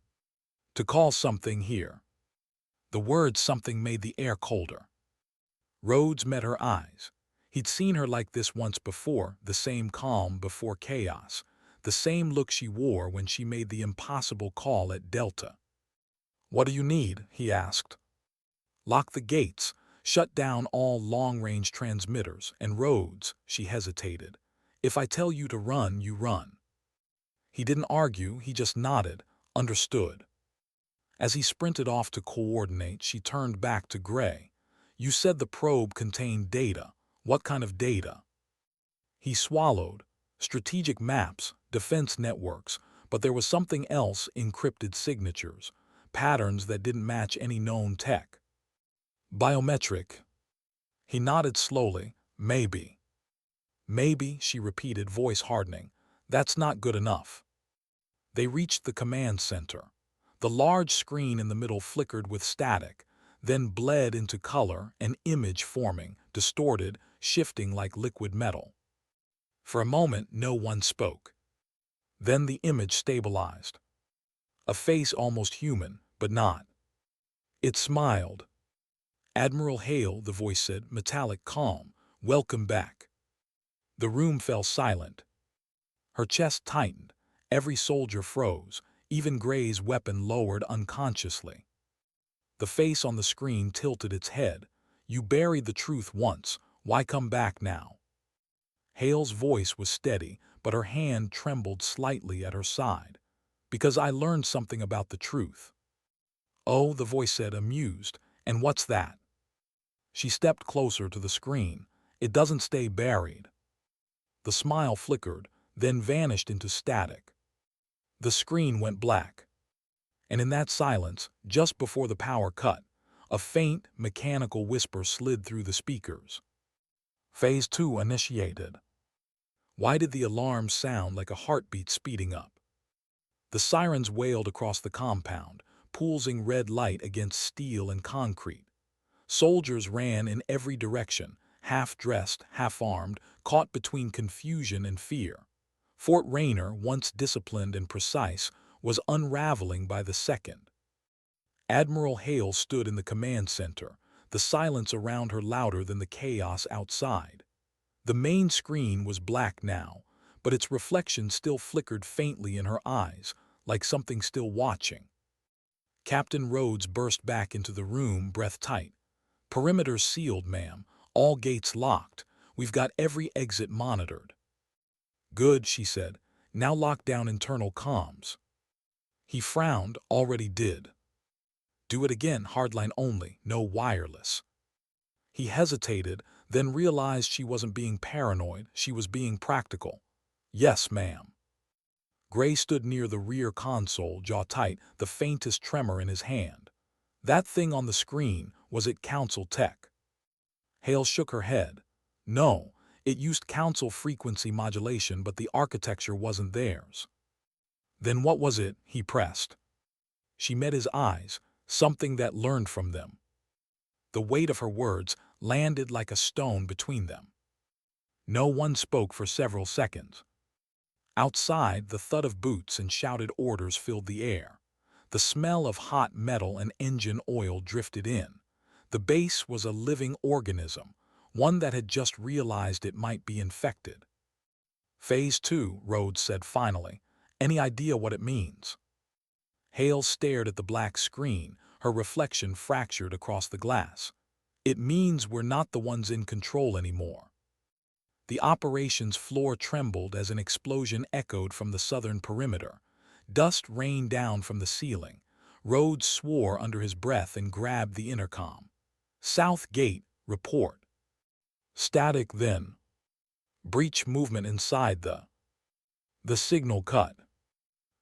To call something here. The word something made the air colder. Rhodes met her eyes. He'd seen her like this once before, the same calm before chaos, the same look she wore when she made the impossible call at Delta. What do you need? He asked. Lock the gates, shut down all long-range transmitters, and Rhodes, she hesitated. If I tell you to run, you run. He didn't argue, he just nodded, understood. As he sprinted off to coordinate, she turned back to Gray. You said the probe contained data. What kind of data? He swallowed. Strategic maps, defense networks, but there was something else, encrypted signatures, patterns that didn't match any known tech. Biometric. He nodded slowly. Maybe. Maybe, she repeated, voice hardening. That's not good enough. They reached the command center. The large screen in the middle flickered with static, then bled into color, an image forming, distorted, shifting like liquid metal. For a moment, no one spoke. Then the image stabilized. A face almost human, but not. It smiled. Admiral Hale, the voice said, metallic calm. Welcome back. The room fell silent. Her chest tightened. Every soldier froze. Even Gray's weapon lowered unconsciously. The face on the screen tilted its head. You buried the truth once. Why come back now? Hale's voice was steady, but her hand trembled slightly at her side. Because I learned something about the truth. Oh, the voice said, amused. And what's that? She stepped closer to the screen. It doesn't stay buried. The smile flickered, then vanished into static. The screen went black. And in that silence, just before the power cut, a faint, mechanical whisper slid through the speakers. Phase 2 initiated. Why did the alarm sound like a heartbeat speeding up? The sirens wailed across the compound, pulsing red light against steel and concrete. Soldiers ran in every direction, half-dressed, half-armed, caught between confusion and fear. Fort Rainier, once disciplined and precise, was unraveling by the second. Admiral Hale stood in the command center, the silence around her louder than the chaos outside. The main screen was black now, but its reflection still flickered faintly in her eyes, like something still watching. Captain Rhodes burst back into the room, breath tight. "Perimeter sealed, ma'am. All gates locked. We've got every exit monitored." "Good," she said. "Now lock down internal comms." He frowned. "Already did." "Do it again, hardline only, no wireless." He hesitated, then realized she wasn't being paranoid, she was being practical. "Yes, ma'am." Gray stood near the rear console, jaw tight, the faintest tremor in his hand. "That thing on the screen, was it Council tech?" Hale shook her head. "No, it used Council frequency modulation, but the architecture wasn't theirs." "Then what was it?" he pressed. She met his eyes, something that learned from them. The weight of her words landed like a stone between them. No one spoke for several seconds. Outside, the thud of boots and shouted orders filled the air. The smell of hot metal and engine oil drifted in. The base was a living organism, one that had just realized it might be infected. "Phase 2, Rhodes said finally. "Any idea what it means?" Hale stared at the black screen, her reflection fractured across the glass. "It means we're not the ones in control anymore." The operations floor trembled as an explosion echoed from the southern perimeter. Dust rained down from the ceiling. Rhodes swore under his breath and grabbed the intercom. "South Gate, report." Static then. "Breach movement inside the signal cut."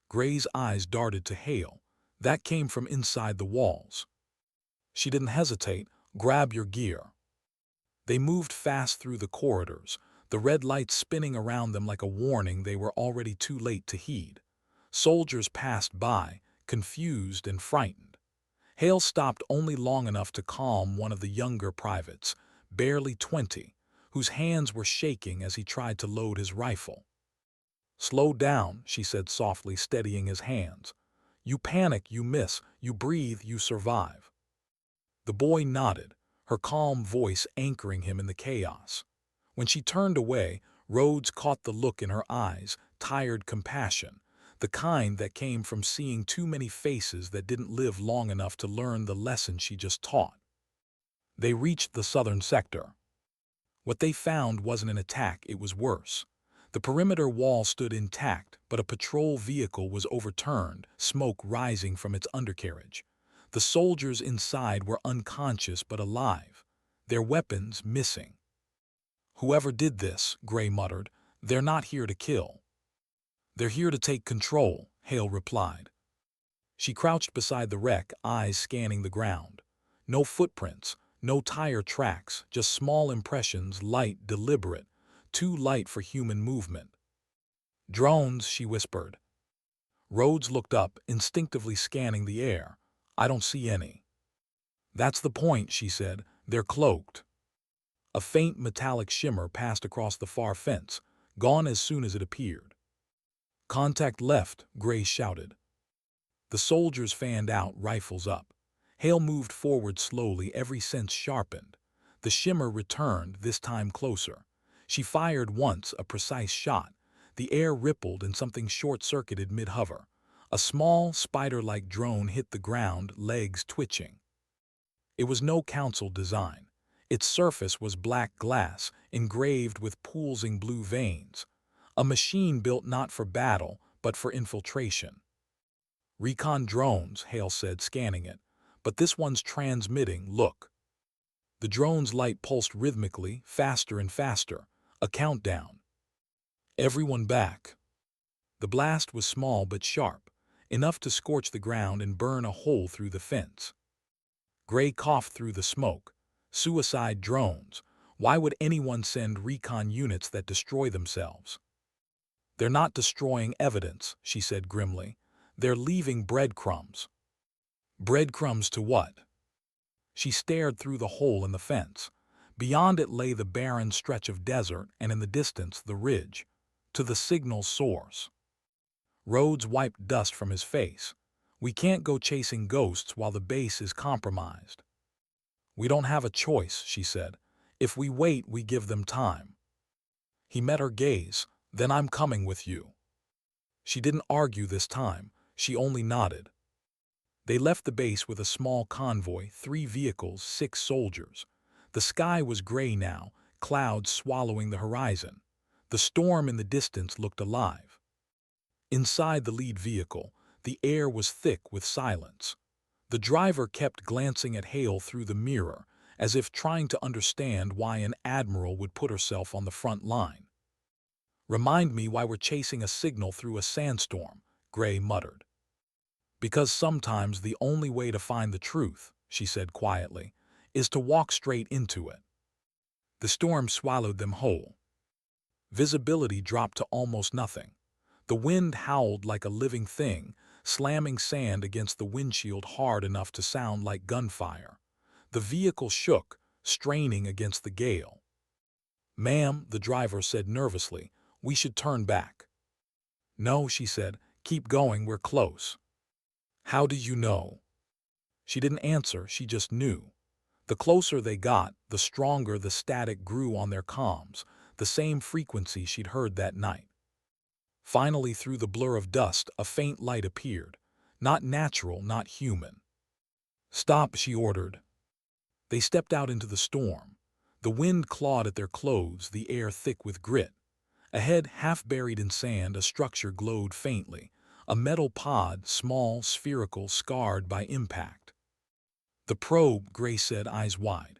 Gray's eyes darted to Hale. "That came from inside the walls." She didn't hesitate. "Grab your gear." They moved fast through the corridors, the red lights spinning around them like a warning they were already too late to heed. Soldiers passed by, confused and frightened. Hale stopped only long enough to calm one of the younger privates, barely 20, whose hands were shaking as he tried to load his rifle. "Slow down," she said softly, steadying his hands. "You panic, you miss. You breathe, you survive." The boy nodded, her calm voice anchoring him in the chaos. When she turned away, Rhodes caught the look in her eyes, tired compassion, the kind that came from seeing too many faces that didn't live long enough to learn the lesson she just taught. They reached the southern sector. What they found wasn't an attack, it was worse. The perimeter wall stood intact, but a patrol vehicle was overturned, smoke rising from its undercarriage. The soldiers inside were unconscious but alive, their weapons missing. "Whoever did this," Gray muttered, "they're not here to kill. They're here to take control," Hale replied. She crouched beside the wreck, eyes scanning the ground. No footprints, no tire tracks, just small impressions, light, deliberate, too light for human movement. "Drones," she whispered. Rhodes looked up, instinctively scanning the air. "I don't see any." "That's the point," she said. "They're cloaked." A faint metallic shimmer passed across the far fence, gone as soon as it appeared. "Contact left," Gray shouted. The soldiers fanned out, rifles up. Hale moved forward slowly, every sense sharpened. The shimmer returned, this time closer. She fired once, a precise shot. The air rippled and something short-circuited mid-hover. A small, spider-like drone hit the ground, legs twitching. It was no Council design. Its surface was black glass, engraved with pulsing blue veins. A machine built not for battle, but for infiltration. "Recon drones," Hale said, scanning it. "But this one's transmitting, look." The drone's light pulsed rhythmically, faster and faster. A countdown. Everyone back. The blast was small but sharp, enough to scorch the ground and burn a hole through the fence. Gray coughed through the smoke. Suicide drones. Why would anyone send recon units that destroy themselves? They're not destroying evidence, she said grimly. They're leaving breadcrumbs. Breadcrumbs to what? She stared through the hole in the fence. Beyond it lay the barren stretch of desert and in the distance the ridge. To the signal's source. Rhodes wiped dust from his face. We can't go chasing ghosts while the base is compromised. We don't have a choice, she said. If we wait, we give them time. He met her gaze. Then I'm coming with you. She didn't argue this time. She only nodded. They left the base with a small convoy, 3 vehicles, 6 soldiers. The sky was gray now, clouds swallowing the horizon. The storm in the distance looked alive. Inside the lead vehicle, the air was thick with silence. The driver kept glancing at Hail through the mirror, as if trying to understand why an admiral would put herself on the front line. Remind me why we're chasing a signal through a sandstorm, Gray muttered. Because sometimes the only way to find the truth, she said quietly, is to walk straight into it. The storm swallowed them whole. Visibility dropped to almost nothing. The wind howled like a living thing, slamming sand against the windshield hard enough to sound like gunfire. The vehicle shook, straining against the gale. Ma'am, the driver said nervously, we should turn back. No, she said, keep going, we're close. How do you know? She didn't answer, she just knew. The closer they got, the stronger the static grew on their comms, the same frequency she'd heard that night. Finally, through the blur of dust, a faint light appeared. Not natural, not human. Stop, she ordered. They stepped out into the storm. The wind clawed at their clothes, the air thick with grit. Ahead, half buried in sand, a structure glowed faintly. A metal pod, small, spherical, scarred by impact. The probe, Gray said, eyes wide.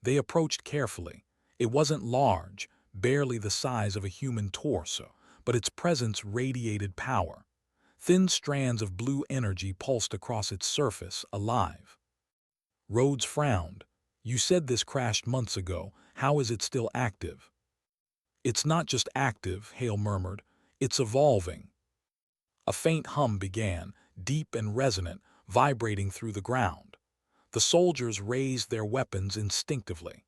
They approached carefully. It wasn't large, barely the size of a human torso, but its presence radiated power. Thin strands of blue energy pulsed across its surface, alive. Rhodes frowned. You said this crashed months ago. How is it still active? It's not just active, Hale murmured. It's evolving. A faint hum began, deep and resonant, vibrating through the ground. The soldiers raised their weapons instinctively.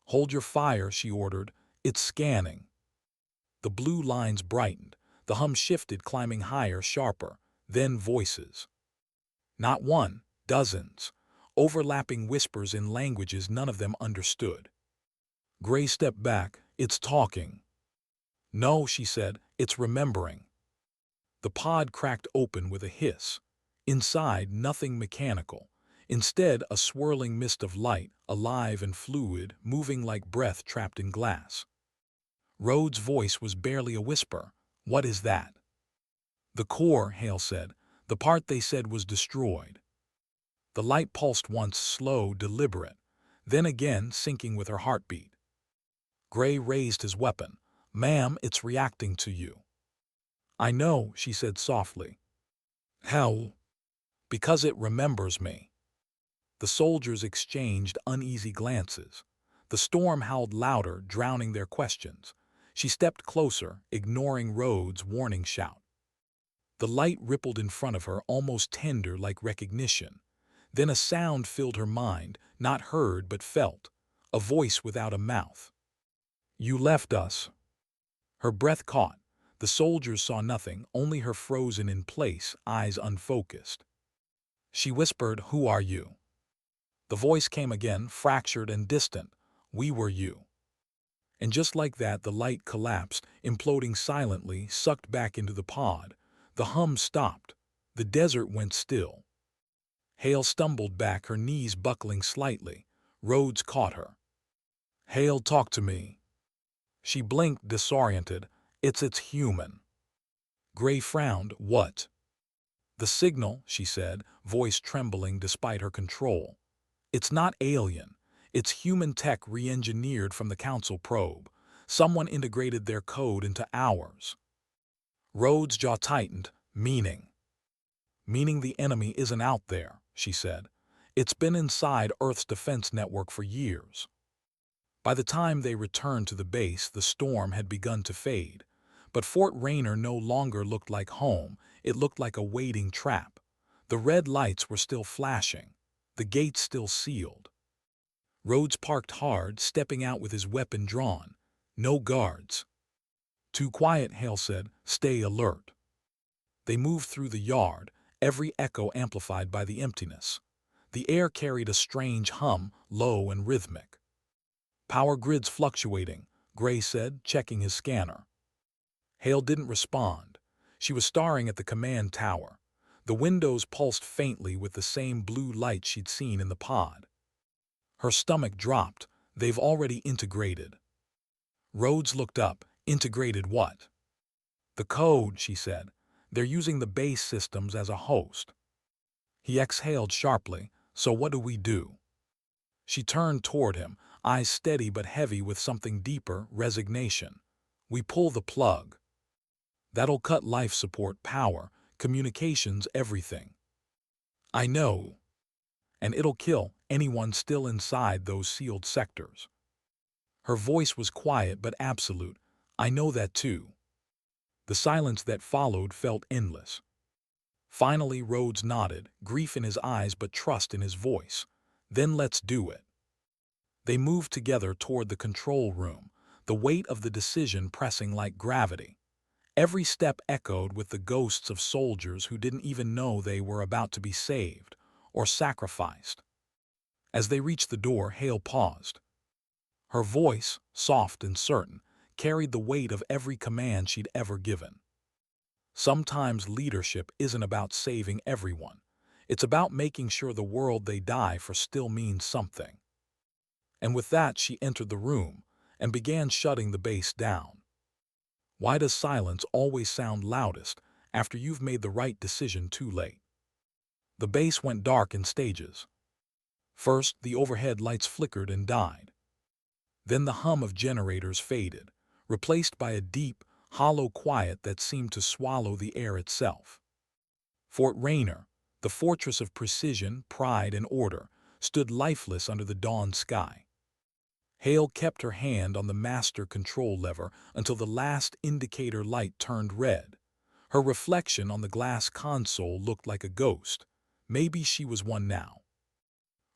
Hold your fire, she ordered. It's scanning. The blue lines brightened. The hum shifted, climbing higher, sharper. Then voices. Not one, dozens. Overlapping whispers in languages none of them understood. Gray stepped back. It's talking. No, she said. It's remembering. The pod cracked open with a hiss. Inside, nothing mechanical. Instead, a swirling mist of light, alive and fluid, moving like breath trapped in glass. Rhodes' voice was barely a whisper. What is that? The core, Hale said. The part they said was destroyed. The light pulsed once, slow, deliberate, then again sinking with her heartbeat. Gray raised his weapon. Ma'am, it's reacting to you. I know, she said softly. How? Because it remembers me. The soldiers exchanged uneasy glances. The storm howled louder, drowning their questions. She stepped closer, ignoring Rhodes' warning shout. The light rippled in front of her, almost tender, like recognition. Then a sound filled her mind, not heard but felt, a voice without a mouth. You left us. Her breath caught. The soldiers saw nothing, only her frozen in place, eyes unfocused. She whispered, Who are you? The voice came again, fractured and distant. We were you. And just like that, the light collapsed, imploding silently, sucked back into the pod. The hum stopped. The desert went still. Hale stumbled back, her knees buckling slightly. Rhodes caught her. Hale, talk to me. She blinked, disoriented. It's human. Gray frowned. What? The signal, she said, voice trembling despite her control. It's not alien. It's human tech re-engineered from the Council probe. Someone integrated their code into ours. Rhodes' jaw tightened, meaning the enemy isn't out there, she said. It's been inside Earth's defense network for years. By the time they returned to the base, the storm had begun to fade. But Fort Rainier no longer looked like home, it looked like a waiting trap. The red lights were still flashing, the gates still sealed. Rhodes parked hard, stepping out with his weapon drawn. No guards. Too quiet, Hale said. Stay alert. They moved through the yard, every echo amplified by the emptiness. The air carried a strange hum, low and rhythmic. Power grids fluctuating, Gray said, checking his scanner. Hale didn't respond. She was staring at the command tower. The windows pulsed faintly with the same blue light she'd seen in the pod. Her stomach dropped. They've already integrated. Rhodes looked up. Integrated what? The code, she said. They're using the base systems as a host. He exhaled sharply. So what do we do? She turned toward him, eyes steady but heavy with something deeper, resignation. We pull the plug. That'll cut life support, power, communications, everything. I know. And it'll kill anyone still inside those sealed sectors. Her voice was quiet but absolute. I know that too. The silence that followed felt endless. Finally, Rhodes nodded, grief in his eyes but trust in his voice. Then let's do it. They moved together toward the control room, the weight of the decision pressing like gravity. Every step echoed with the ghosts of soldiers who didn't even know they were about to be saved or sacrificed. As they reached the door, Hale paused. Her voice, soft and certain, carried the weight of every command she'd ever given. Sometimes leadership isn't about saving everyone. It's about making sure the world they die for still means something. And with that, she entered the room and began shutting the base down. Why does silence always sound loudest after you've made the right decision too late? The base went dark in stages. First, the overhead lights flickered and died. Then the hum of generators faded, replaced by a deep, hollow quiet that seemed to swallow the air itself. Fort Rainier, the fortress of precision, pride, and order, stood lifeless under the dawn sky. Hale kept her hand on the master control lever until the last indicator light turned red. Her reflection on the glass console looked like a ghost. Maybe she was one now.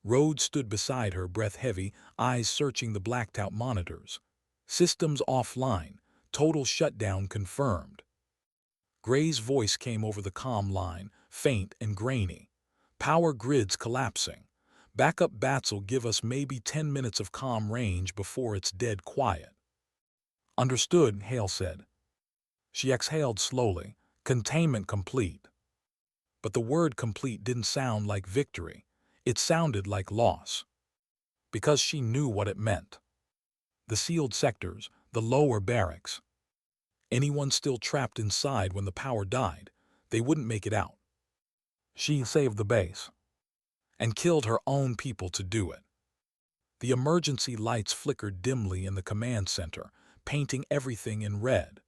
Rhodes stood beside her, breath heavy, eyes searching the blacked-out monitors. Systems offline, total shutdown confirmed. Gray's voice came over the comm line, faint and grainy. Power grids collapsing. Backup bats'll give us maybe 10 minutes of comm range before it's dead quiet. Understood, Hale said. She exhaled slowly. Containment complete. But the word complete didn't sound like victory. It sounded like loss. Because she knew what it meant. The sealed sectors, the lower barracks. Anyone still trapped inside when the power died, they wouldn't make it out. She saved the base. And killed her own people to do it. The emergency lights flickered dimly in the command center, painting everything in red.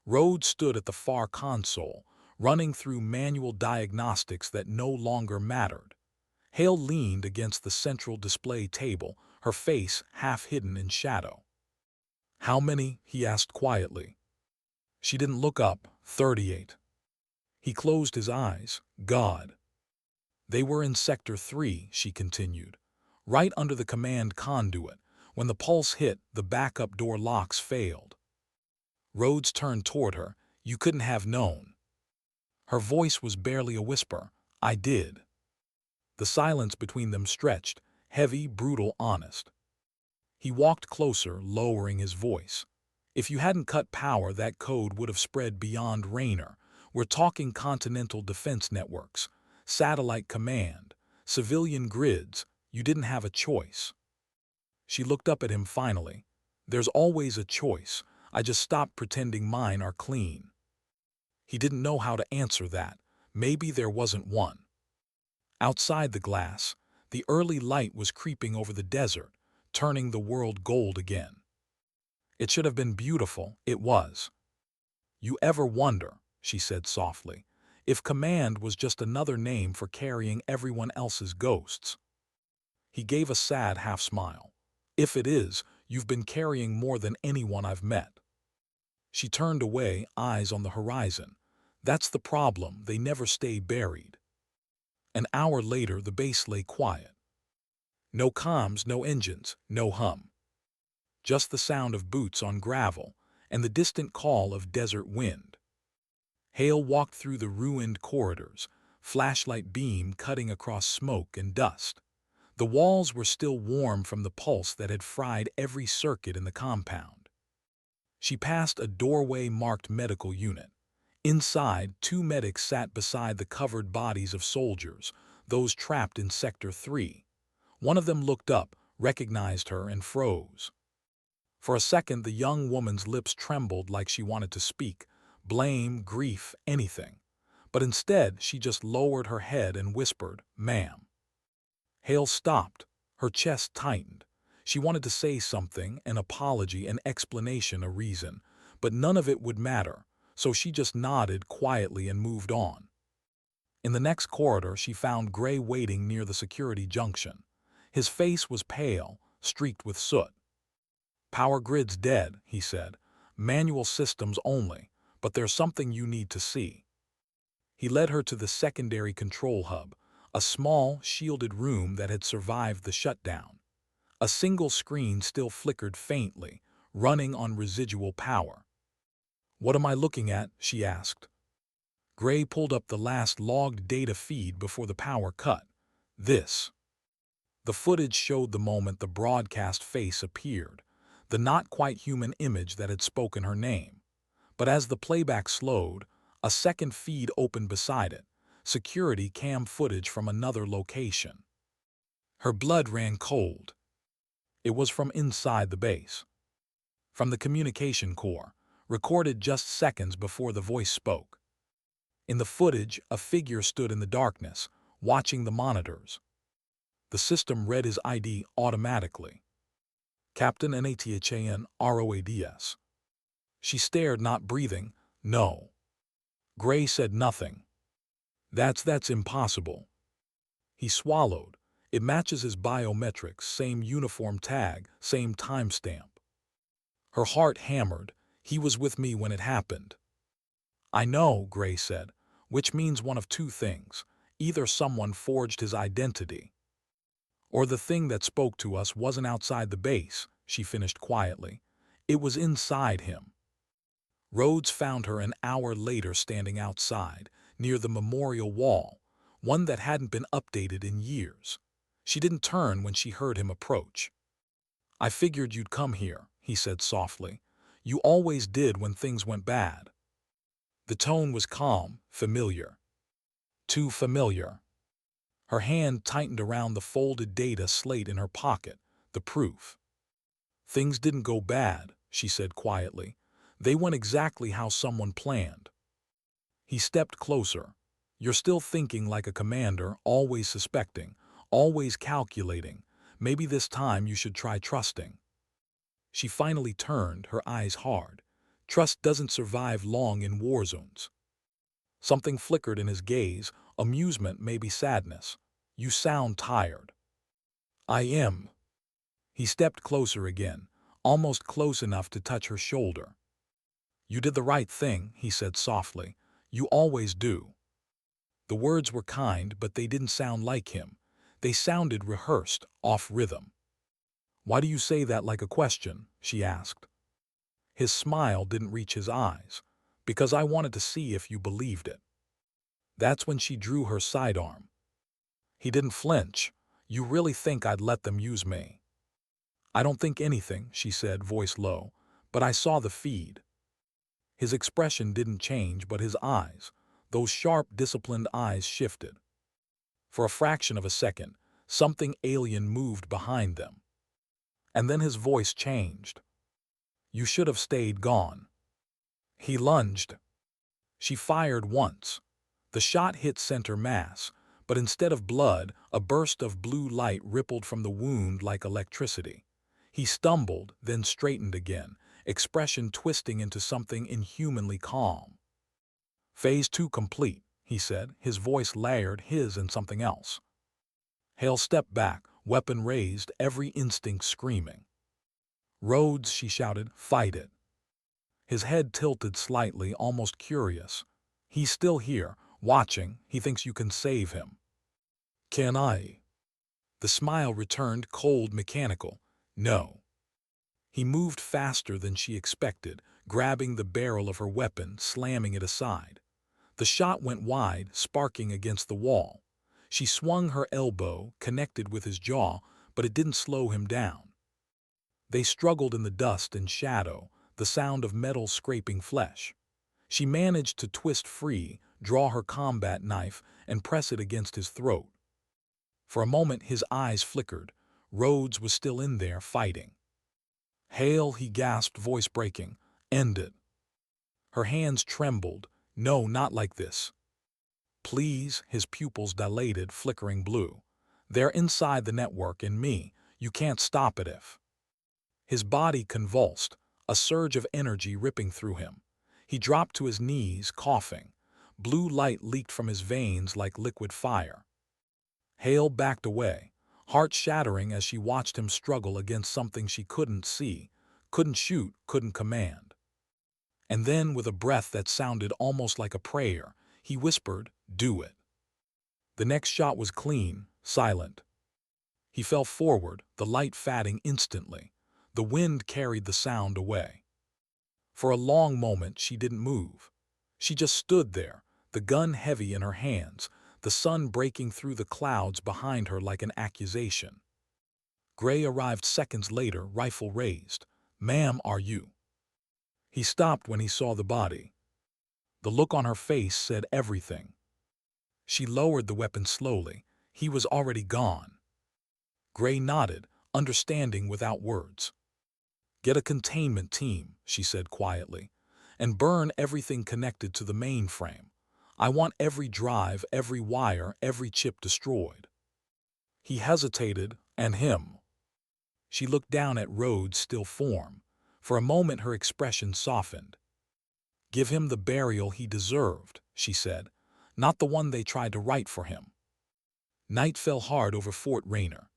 Rhodes stood at the far console, running through manual diagnostics that no longer mattered. Hale leaned against the central display table, her face half hidden in shadow. How many? He asked quietly. She didn't look up. 38. He closed his eyes. God. They were in Sector 3, she continued. Right under the command conduit. When the pulse hit, the backup door locks failed. Rhodes turned toward her. You couldn't have known. Her voice was barely a whisper. I did. The silence between them stretched, heavy, brutal, honest. He walked closer, lowering his voice. If you hadn't cut power, that code would have spread beyond Rainier. We're talking continental defense networks, satellite command, civilian grids. You didn't have a choice. She looked up at him finally. There's always a choice. I just stopped pretending mine are clean. He didn't know how to answer that. Maybe there wasn't one. Outside the glass, the early light was creeping over the desert, turning the world gold again. It should have been beautiful, it was. You ever wonder, she said softly, if command was just another name for carrying everyone else's ghosts? He gave a sad half-smile. If it is, you've been carrying more than anyone I've met. She turned away, eyes on the horizon. That's the problem, they never stay buried. An hour later, the base lay quiet. No comms, no engines, no hum. Just the sound of boots on gravel and the distant call of desert wind. Hale walked through the ruined corridors, flashlight beam cutting across smoke and dust. The walls were still warm from the pulse that had fried every circuit in the compound. She passed a doorway marked medical unit. Inside, two medics sat beside the covered bodies of soldiers, those trapped in Sector 3. One of them looked up, recognized her, and froze. For a second, the young woman's lips trembled like she wanted to speak, blame, grief, anything. But instead, she just lowered her head and whispered, "Ma'am." Hale stopped. Her chest tightened. She wanted to say something, an apology, an explanation, a reason, but none of it would matter, so she just nodded quietly and moved on. In the next corridor, she found Gray waiting near the security junction. His face was pale, streaked with soot. "Power grid's dead," he said. "Manual systems only, but there's something you need to see." He led her to the secondary control hub, a small, shielded room that had survived the shutdown. A single screen still flickered faintly, running on residual power. "What am I looking at?" she asked. Gray pulled up the last logged data feed before the power cut. "This." The footage showed the moment the broadcast face appeared, the not-quite-human image that had spoken her name. But as the playback slowed, a second feed opened beside it, security cam footage from another location. Her blood ran cold. It was from inside the base. From the communication core, recorded just seconds before the voice spoke. In the footage, a figure stood in the darkness, watching the monitors. The system read his ID automatically. Captain Nathan Roads. She stared, not breathing. "No." Gray said nothing. That's impossible." He swallowed. "It matches his biometrics, same uniform tag, same timestamp." Her heart hammered. "He was with me when it happened." "I know," Gray said, "which means one of two things. Either someone forged his identity, or the thing that spoke to us wasn't outside the base," she finished quietly. "It was inside him." Rhodes found her an hour later standing outside, near the memorial wall, one that hadn't been updated in years. She didn't turn when she heard him approach. "I figured you'd come here," he said softly. "You always did when things went bad." The tone was calm, familiar. Too familiar. Her hand tightened around the folded data slate in her pocket, the proof. "Things didn't go bad," she said quietly. "They went exactly how someone planned." He stepped closer. "You're still thinking like a commander, always suspecting, always calculating. Maybe this time you should try trusting." She finally turned, her eyes hard. "Trust doesn't survive long in war zones." Something flickered in his gaze, amusement, maybe sadness. "You sound tired." "I am." He stepped closer again, almost close enough to touch her shoulder. "You did the right thing," he said softly. "You always do." The words were kind, but they didn't sound like him. They sounded rehearsed, off rhythm. "Why do you say that like a question?" she asked. His smile didn't reach his eyes. "Because I wanted to see if you believed it." That's when she drew her sidearm. He didn't flinch. "You really think I'd let them use me?" "I don't think anything," she said, voice low, "but I saw the feed." His expression didn't change, but his eyes, those sharp, disciplined eyes, shifted. For a fraction of a second, something alien moved behind them. And then his voice changed. "You should have stayed gone." He lunged. She fired once. The shot hit center mass, but instead of blood, a burst of blue light rippled from the wound like electricity. He stumbled, then straightened again, expression twisting into something inhumanly calm. "Phase 2 complete," he said, his voice layered his and something else. Hale stepped back, weapon raised, every instinct screaming. "Rhodes," she shouted, "fight it." His head tilted slightly, almost curious. "He's still here, watching. He thinks you can save him." "Can I?" The smile returned, cold, mechanical. "No." He moved faster than she expected, grabbing the barrel of her weapon, slamming it aside. The shot went wide, sparking against the wall. She swung her elbow, connected with his jaw, but it didn't slow him down. They struggled in the dust and shadow, the sound of metal scraping flesh. She managed to twist free, draw her combat knife, and press it against his throat. For a moment his eyes flickered. Rhodes was still in there, fighting. "Hale," he gasped, voice breaking. "End it." Her hands trembled. "No, not like this." "Please," his pupils dilated, flickering blue. "They're inside the network, and me. You can't stop it if—" His body convulsed, a surge of energy ripping through him. He dropped to his knees, coughing. Blue light leaked from his veins like liquid fire. Hale backed away, heart shattering as she watched him struggle against something she couldn't see, couldn't shoot, couldn't command. And then, with a breath that sounded almost like a prayer, he whispered, "Do it." The next shot was clean, silent. He fell forward, the light fading instantly. The wind carried the sound away. For a long moment she didn't move. She just stood there, the gun heavy in her hands, the sun breaking through the clouds behind her like an accusation. Gray arrived seconds later, rifle raised. "Ma'am, are you—" He stopped when he saw the body. The look on her face said everything. She lowered the weapon slowly. He was already gone. Gray nodded, understanding without words. "Get a containment team," she said quietly, "and burn everything connected to the mainframe. I want every drive, every wire, every chip destroyed." He hesitated, "And him?" She looked down at Rhodes' still form. For a moment her expression softened. "Give him the burial he deserved," she said, "not the one they tried to write for him." Night fell hard over Fort Rainier.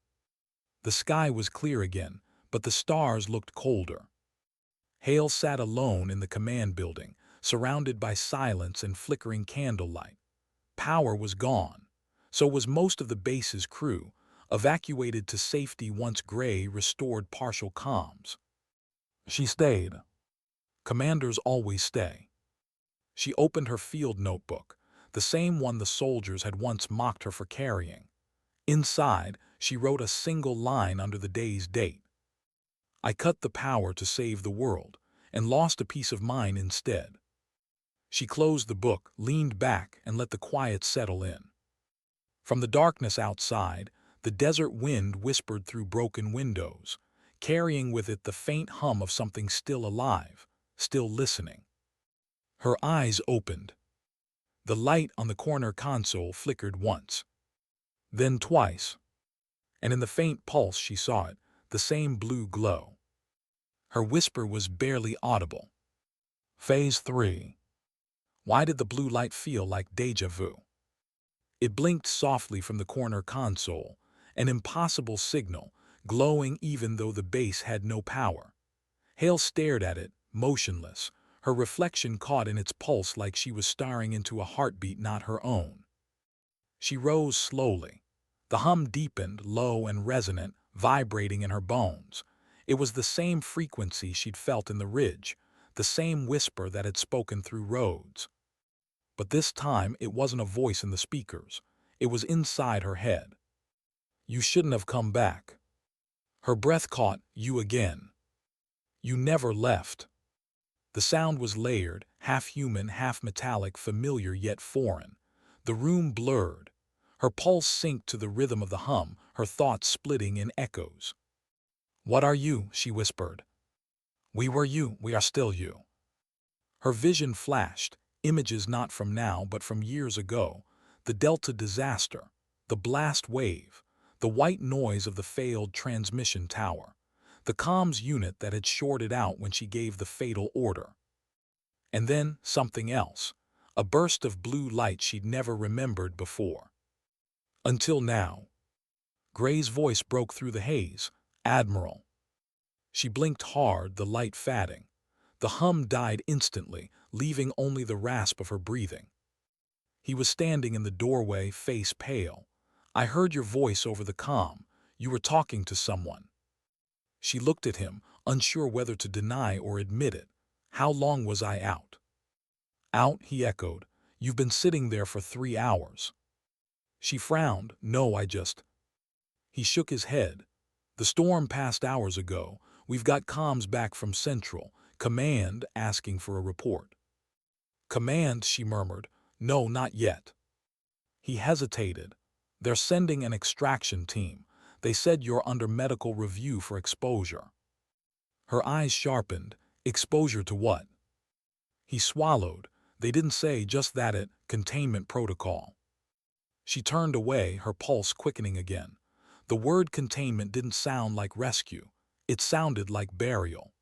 The sky was clear again, but the stars looked colder. Hale sat alone in the command building, surrounded by silence and flickering candlelight. Power was gone. So was most of the base's crew, evacuated to safety once Gray restored partial comms. She stayed. Commanders always stay. She opened her field notebook, the same one the soldiers had once mocked her for carrying. Inside, she wrote a single line under the day's date. "I cut the power to save the world, and lost a piece of mine instead." She closed the book, leaned back, and let the quiet settle in. From the darkness outside, the desert wind whispered through broken windows, carrying with it the faint hum of something still alive, still listening. Her eyes opened. The light on the corner console flickered once, then twice, and in the faint pulse she saw it, the same blue glow. Her whisper was barely audible. "Phase 3. Why did the blue light feel like déjà vu?" It blinked softly from the corner console, an impossible signal, glowing even though the base had no power. Hale stared at it, motionless, her reflection caught in its pulse like she was staring into a heartbeat not her own. She rose slowly. The hum deepened, low and resonant, vibrating in her bones. It was the same frequency she'd felt in the ridge, the same whisper that had spoken through Rhodes. But this time it wasn't a voice in the speakers. It was inside her head. "You shouldn't have come back." Her breath caught, "You again. You never left." The sound was layered, half human, half metallic, familiar yet foreign. The room blurred. Her pulse synced to the rhythm of the hum, her thoughts splitting in echoes. "What are you?" she whispered. "We were you, we are still you." Her vision flashed, images not from now but from years ago, the Delta disaster, the blast wave, the white noise of the failed transmission tower. the comms unit that had shorted out when she gave the fatal order. And then something else, a burst of blue light she'd never remembered before. Until now. Gray's voice broke through the haze. Admiral. She blinked hard, the light fading. The hum died instantly, leaving only the rasp of her breathing. He was standing in the doorway, face pale. I heard your voice over the comm. You were talking to someone. She looked at him, unsure whether to deny or admit it. How long was I out? Out, he echoed. You've been sitting there for 3 hours. She frowned. No, I just... He shook his head. The storm passed hours ago. We've got comms back from Central. Command asking for a report. Command, she murmured. No, not yet. He hesitated. They're sending an extraction team. They said you're under medical review for exposure. Her eyes sharpened. Exposure to what? He swallowed. They didn't say, just that it, containment protocol. She turned away, her pulse quickening again. The word containment didn't sound like rescue. It sounded like burial.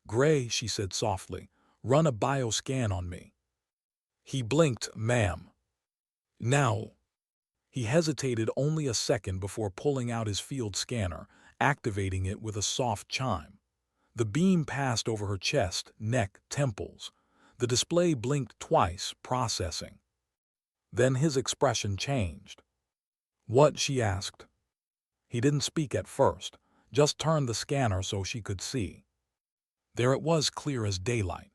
Gray, she said softly, run a bioscan on me. He blinked, ma'am. Now. He hesitated only a second before pulling out his field scanner, activating it with a soft chime. The beam passed over her chest, neck, temples. The display blinked twice, processing. Then his expression changed. What? She asked. He didn't speak at first, just turned the scanner so she could see. There it was, clear as daylight.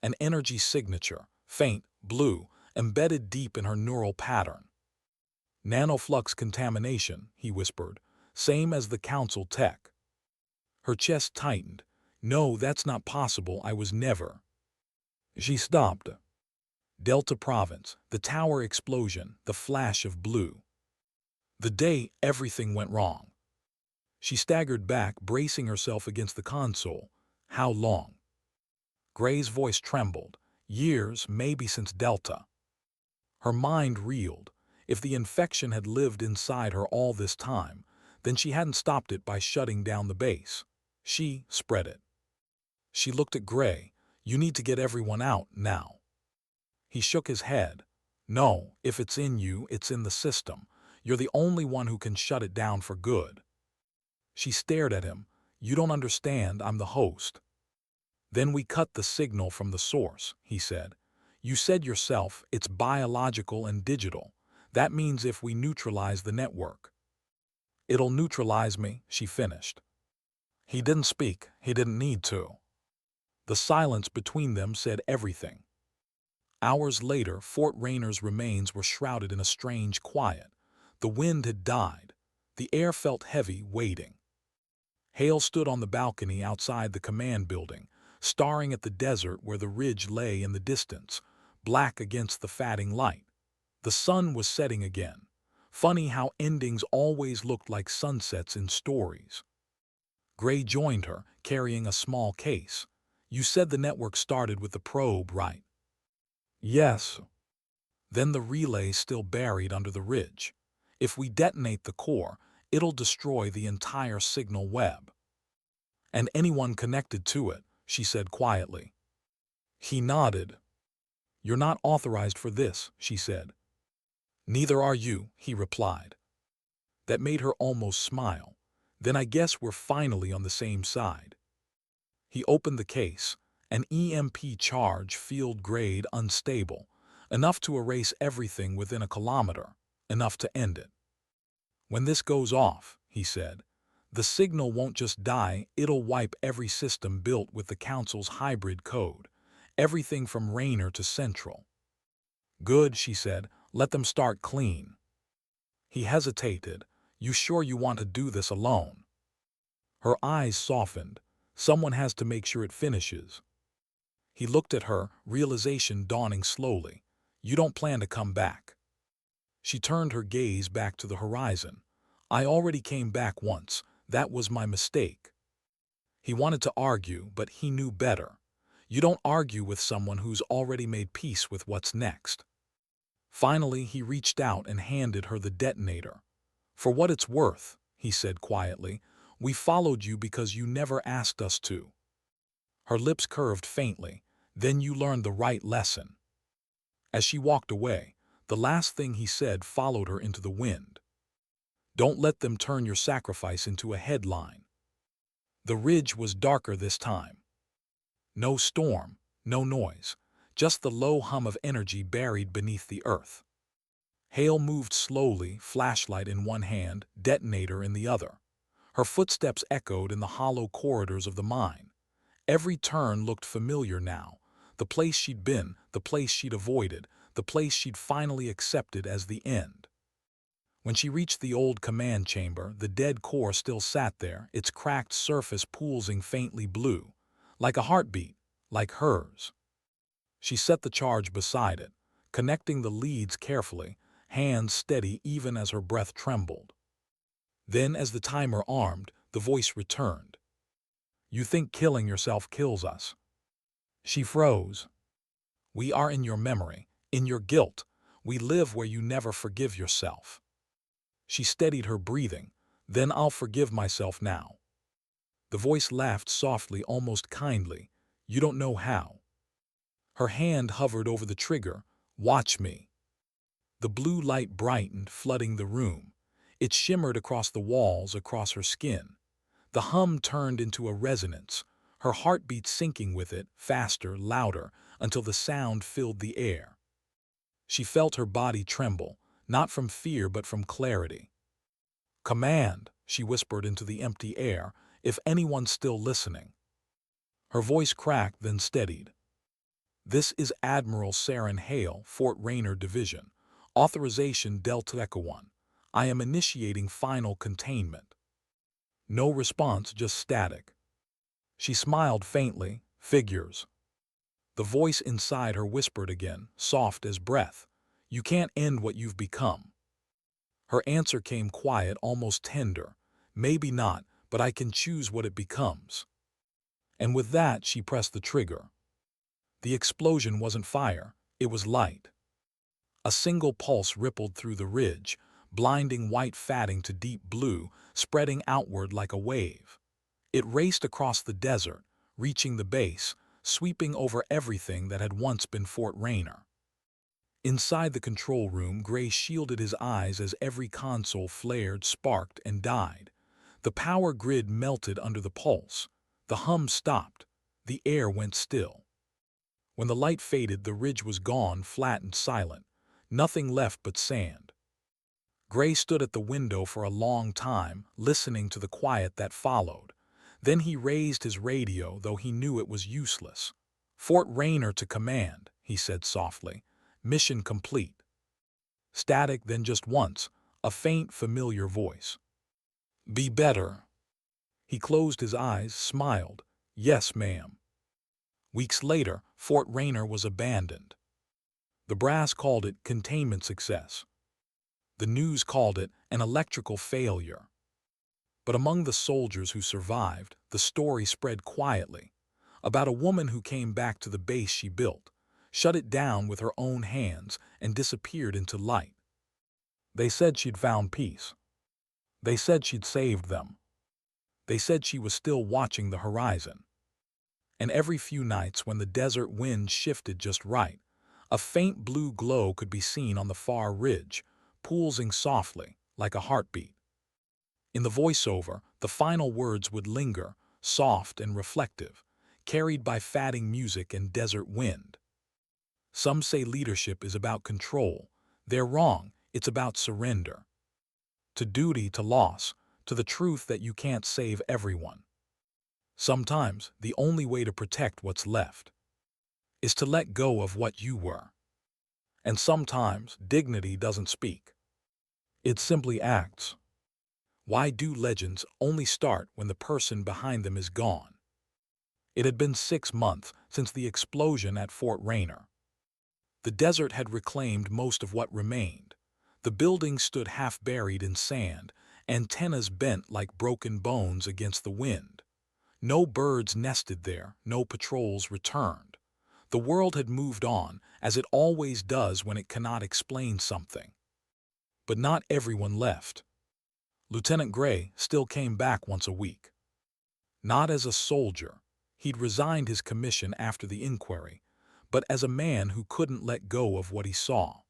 An energy signature, faint, blue, embedded deep in her neural pattern. Nanoflux contamination, he whispered, same as the council tech. Her chest tightened. No, that's not possible, I was never. She stopped. Delta Province, the tower explosion, the flash of blue. The day everything went wrong. She staggered back, bracing herself against the console. How long? Gray's voice trembled. Years, maybe since Delta. Her mind reeled. If the infection had lived inside her all this time, then she hadn't stopped it by shutting down the base. She spread it. She looked at Gray. You need to get everyone out now. He shook his head. No, if it's in you, it's in the system. You're the only one who can shut it down for good. She stared at him. You don't understand, I'm the host. Then we cut the signal from the source, he said. You said yourself, it's biological and digital. That means if we neutralize the network. It'll neutralize me, she finished. He didn't speak, he didn't need to. The silence between them said everything. Hours later, Fort Rayner's remains were shrouded in a strange quiet. The wind had died. The air felt heavy, waiting. Hale stood on the balcony outside the command building, staring at the desert where the ridge lay in the distance, black against the fading light. The sun was setting again. Funny how endings always looked like sunsets in stories. Gray joined her, carrying a small case. You said the network started with the probe, right? Yes. Then the relay still buried under the ridge. If we detonate the core, it'll destroy the entire signal web. And anyone connected to it, she said quietly. He nodded. You're not authorized for this, she said. Neither are you, he replied. That made her almost smile. Then I guess we're finally on the same side. He opened the case. An EMP charge, field grade, unstable. Enough to erase everything within a kilometer. Enough to end it. When this goes off, he said, the signal won't just die, it'll wipe every system built with the Council's hybrid code. Everything from Rayner to Central. Good, she said, let them start clean. He hesitated. You sure you want to do this alone? Her eyes softened. Someone has to make sure it finishes. He looked at her, realization dawning slowly. You don't plan to come back. She turned her gaze back to the horizon. I already came back once. That was my mistake. He wanted to argue, but he knew better. You don't argue with someone who's already made peace with what's next. Finally, he reached out and handed her the detonator. For what it's worth, he said quietly, We followed you because you never asked us to." Her lips curved faintly. "Then you learned the right lesson." As she walked away, the last thing he said followed her into the wind. "Don't let them turn your sacrifice into a headline." The ridge was darker this time. No storm, no noise, just the low hum of energy buried beneath the earth. Hail moved slowly, flashlight in one hand, detonator in the other. Her footsteps echoed in the hollow corridors of the mine. Every turn looked familiar now. The place she'd been, the place she'd avoided, the place she'd finally accepted as the end. When she reached the old command chamber, the dead core still sat there, its cracked surface pulsing faintly blue, like a heartbeat, like hers. She set the charge beside it, connecting the leads carefully, hands steady even as her breath trembled. Then, as the timer armed, the voice returned. "You think killing yourself kills us?" She froze. "We are in your memory, in your guilt. We live where you never forgive yourself." She steadied her breathing. "Then I'll forgive myself now." The voice laughed softly, almost kindly. "You don't know how." Her hand hovered over the trigger. "Watch me." The blue light brightened, flooding the room. It shimmered across the walls, across her skin. The hum turned into a resonance, her heartbeat sinking with it, faster, louder, until the sound filled the air. She felt her body tremble, not from fear but from clarity. "Command," she whispered into the empty air, "if anyone's still listening." Her voice cracked, then steadied. "This is Admiral Saren Hale, Fort Rainier Division. Authorization Delta Echo 1. I am initiating final containment." No response, just static. She smiled faintly. "Figures." The voice inside her whispered again, soft as breath. "You can't end what you've become." Her answer came quiet, almost tender. "Maybe not, but I can choose what it becomes." And with that, she pressed the trigger. The explosion wasn't fire, it was light. A single pulse rippled through the ridge, blinding white fatting to deep blue, spreading outward like a wave. It raced across the desert, reaching the base, sweeping over everything that had once been Fort Rainier. Inside the control room, Gray shielded his eyes as every console flared, sparked, and died. The power grid melted under the pulse. The hum stopped. The air went still. When the light faded, the ridge was gone, flat and silent. Nothing left but sand. Gray stood at the window for a long time, listening to the quiet that followed. Then he raised his radio, though he knew it was useless. "Fort Rainier to command," he said softly. "Mission complete." Static, then just once, a faint, familiar voice. "Be better." He closed his eyes, smiled. "Yes, ma'am." Weeks later, Fort Rainier was abandoned. The brass called it containment success. The news called it an electrical failure. But among the soldiers who survived, the story spread quietly, about a woman who came back to the base she built, shut it down with her own hands, and disappeared into light. They said she'd found peace. They said she'd saved them. They said she was still watching the horizon. And every few nights, when the desert wind shifted just right, a faint blue glow could be seen on the far ridge, pulsing softly, like a heartbeat. In the voiceover, the final words would linger, soft and reflective, carried by fatting music and desert wind. Some say leadership is about control. They're wrong. It's about surrender. To duty, to loss, to the truth that you can't save everyone. Sometimes, the only way to protect what's left is to let go of what you were. And sometimes, dignity doesn't speak. It simply acts. Why do legends only start when the person behind them is gone? It had been 6 months since the explosion at Fort Rainier. The desert had reclaimed most of what remained. The buildings stood half buried in sand, antennas bent like broken bones against the wind. No birds nested there, no patrols returned. The world had moved on, as it always does when it cannot explain something. But not everyone left. Lieutenant Gray still came back once a week. Not as a soldier. He'd resigned his commission after the inquiry, but as a man who couldn't let go of what he saw.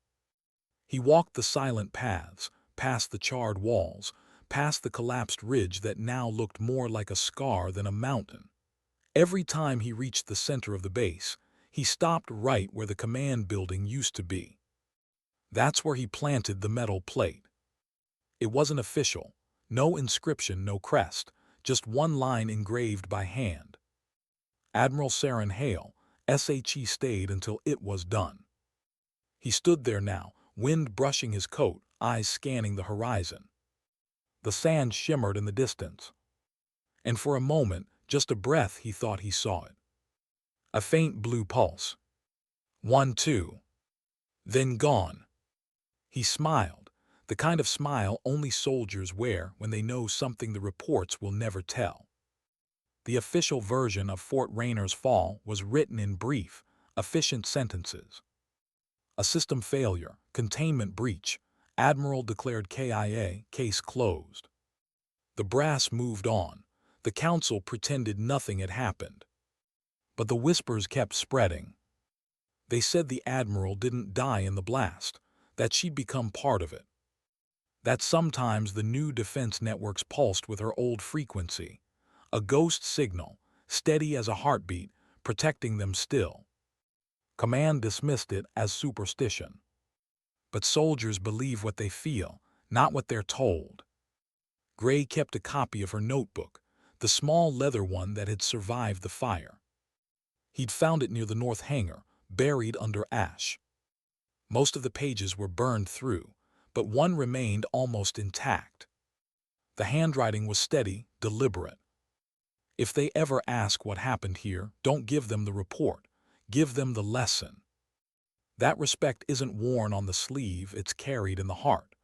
He walked the silent paths, past the charred walls, past the collapsed ridge that now looked more like a scar than a mountain. Every time he reached the center of the base, he stopped right where the command building used to be. That's where he planted the metal plate. It wasn't official. No inscription, no crest, just one line engraved by hand. Admiral Saren Hale, SHE stayed until it was done. He stood there now, wind brushing his coat, eyes scanning the horizon. The sand shimmered in the distance. And for a moment, just a breath, he thought he saw it. A faint blue pulse. 1, 2. Then gone. He smiled, the kind of smile only soldiers wear when they know something the reports will never tell. The official version of Fort Rayner's fall was written in brief, efficient sentences. A system failure, containment breach, Admiral declared KIA, case closed. The brass moved on. The council pretended nothing had happened. But the whispers kept spreading. They said the Admiral didn't die in the blast, that she'd become part of it. That sometimes the new defense networks pulsed with her old frequency, a ghost signal, steady as a heartbeat, protecting them still. Command dismissed it as superstition. But soldiers believe what they feel, not what they're told. Gray kept a copy of her notebook, the small leather one that had survived the fire. He'd found it near the north hangar, buried under ash. Most of the pages were burned through, but one remained almost intact. The handwriting was steady, deliberate. If they ever ask what happened here, don't give them the report. Give them the lesson. That respect isn't worn on the sleeve, it's carried in the heart.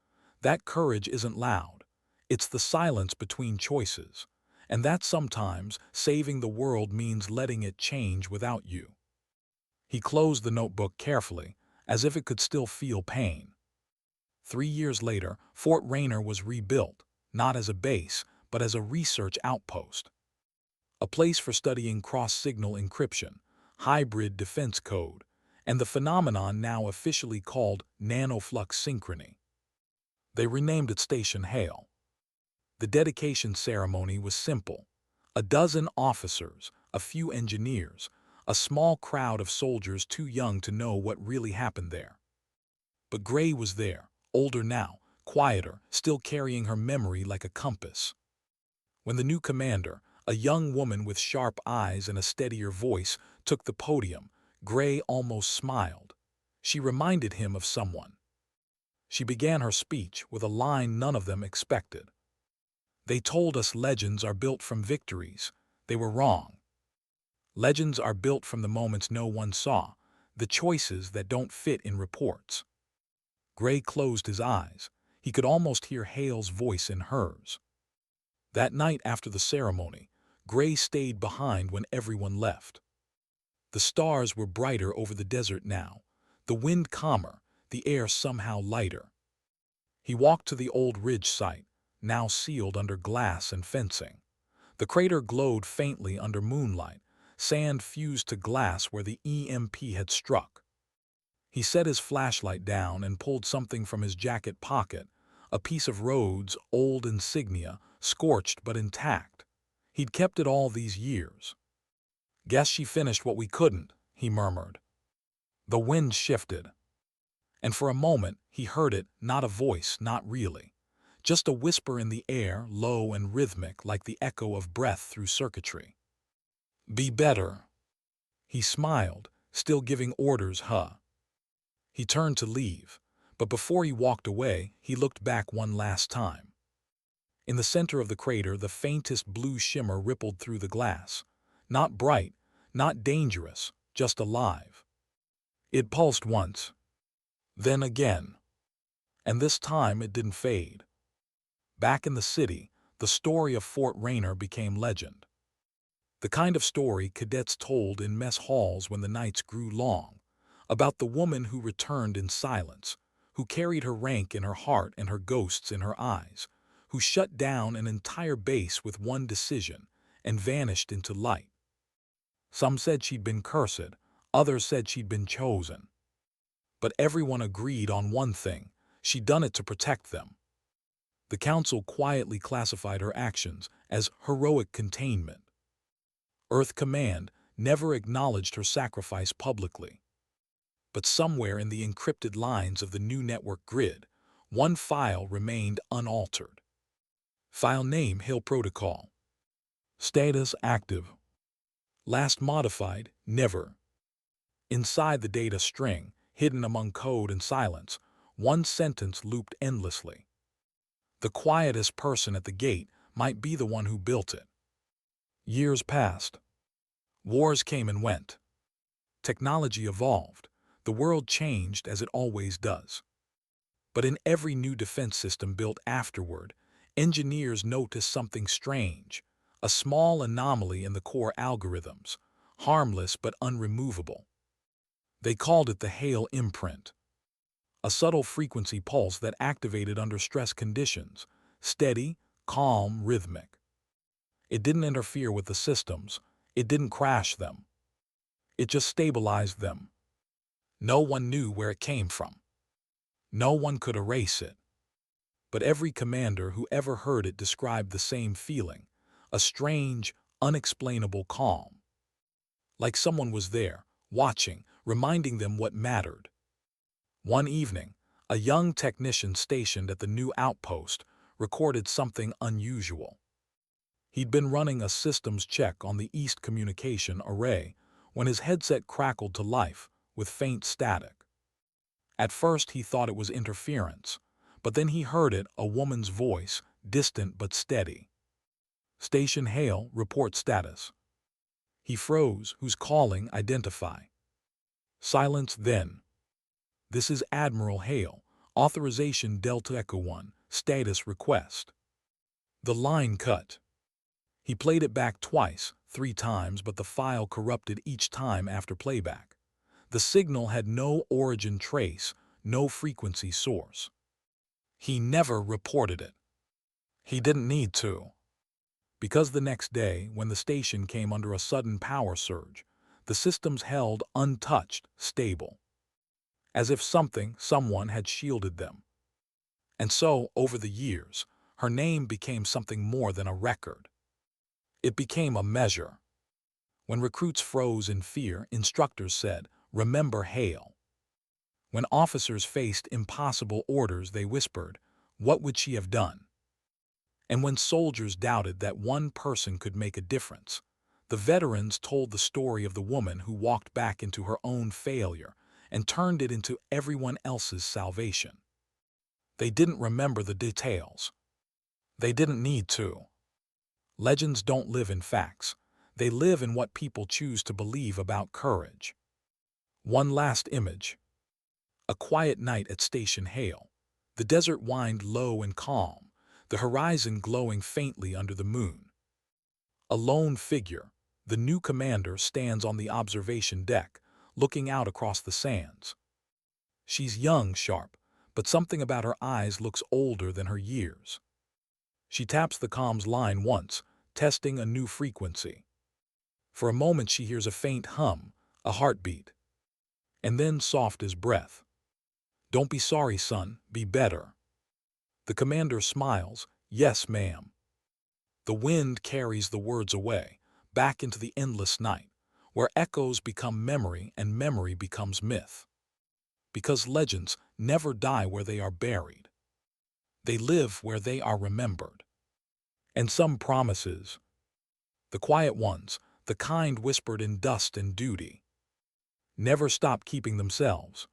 That courage isn't loud. It's the silence between choices. And that sometimes saving the world means letting it change without you. He closed the notebook carefully, as if it could still feel pain. 3 years later, Fort Rayner was rebuilt, not as a base, but as a research outpost. A place for studying cross-signal encryption, hybrid defense code, and the phenomenon now officially called nanoflux synchrony. They renamed it Station Hail. The dedication ceremony was simple. A dozen officers, a few engineers, a small crowd of soldiers too young to know what really happened there. But Gray was there, older now, quieter, still carrying her memory like a compass. When the new commander, a young woman with sharp eyes and a steadier voice, took the podium, Gray almost smiled. She reminded him of someone. She began her speech with a line none of them expected. They told us legends are built from victories. They were wrong. Legends are built from the moments no one saw, the choices that don't fit in reports. Gray closed his eyes. He could almost hear Hale's voice in hers. That night after the ceremony, Gray stayed behind when everyone left. The stars were brighter over the desert now, the wind calmer, the air somehow lighter. He walked to the old ridge site, now sealed under glass and fencing. The crater glowed faintly under moonlight, sand fused to glass where the EMP had struck. He set his flashlight down and pulled something from his jacket pocket, a piece of Rhodes' old insignia, scorched but intact. He'd kept it all these years. "Guess she finished what we couldn't," he murmured. The wind shifted. And for a moment, he heard it, not a voice, not really. Just a whisper in the air, low and rhythmic like the echo of breath through circuitry. "Be better." He smiled, still giving orders, He turned to leave, but before he walked away, he looked back one last time. In the center of the crater, the faintest blue shimmer rippled through the glass. Not bright, not dangerous, just alive. It pulsed once, then again. And this time it didn't fade. Back in the city, the story of Fort Rayner became legend. The kind of story cadets told in mess halls when the nights grew long, about the woman who returned in silence, who carried her rank in her heart and her ghosts in her eyes, who shut down an entire base with one decision and vanished into light. Some said she'd been cursed, others said she'd been chosen. But everyone agreed on one thing: she'd done it to protect them. The council quietly classified her actions as heroic containment. Earth Command never acknowledged her sacrifice publicly. But somewhere in the encrypted lines of the new network grid, one file remained unaltered. File name: Hail Protocol. Status: active. Last modified: never. Inside the data string, hidden among code and silence, one sentence looped endlessly. The quietest person at the gate might be the one who built it. Years passed. Wars came and went. Technology evolved. The world changed as it always does. But in every new defense system built afterward, engineers noticed something strange: a small anomaly in the core algorithms, harmless but unremovable. They called it the Hail Imprint, a subtle frequency pulse that activated under stress conditions, steady, calm, rhythmic. It didn't interfere with the systems, it didn't crash them. It just stabilized them. No one knew where it came from. No one could erase it. But every commander who ever heard it described the same feeling: a strange, unexplainable calm. Like someone was there, watching, reminding them what mattered. One evening, a young technician stationed at the new outpost recorded something unusual. He'd been running a systems check on the East communication array when his headset crackled to life with faint static. At first he thought it was interference, but then he heard it: a woman's voice, distant but steady. Station Hail, report status. He froze. Who's calling? Identify. Silence. Then. This is Admiral Hail. Authorization Delta Echo 1. Status request. The line cut. He played it back twice, 3 times, but the file corrupted each time after playback. The signal had no origin trace, no frequency source. He never reported it. He didn't need to. Because the next day, when the station came under a sudden power surge, the systems held untouched, stable. As if someone had shielded them. And so, over the years, her name became something more than a record. It became a measure. When recruits froze in fear, instructors said, "Remember Hail." When officers faced impossible orders, they whispered, "What would she have done?" And when soldiers doubted that one person could make a difference, the veterans told the story of the woman who walked back into her own failure and turned it into everyone else's salvation. They didn't remember the details. They didn't need to. Legends don't live in facts. They live in what people choose to believe about courage. One last image. A quiet night at Station Hail. The desert whined low and calm, the horizon glowing faintly under the moon. A lone figure, the new commander, stands on the observation deck, looking out across the sands. She's young, sharp, but something about her eyes looks older than her years. She taps the comms line once, testing a new frequency. For a moment she hears a faint hum, a heartbeat. And then soft as breath. "Don't be sorry, son, be better." The commander smiles. "Yes, ma'am." The wind carries the words away, back into the endless night, where echoes become memory and memory becomes myth. Because legends never die where they are buried. They live where they are remembered. And some promises, the quiet ones, the kind whispered in dust and duty, never stop keeping themselves.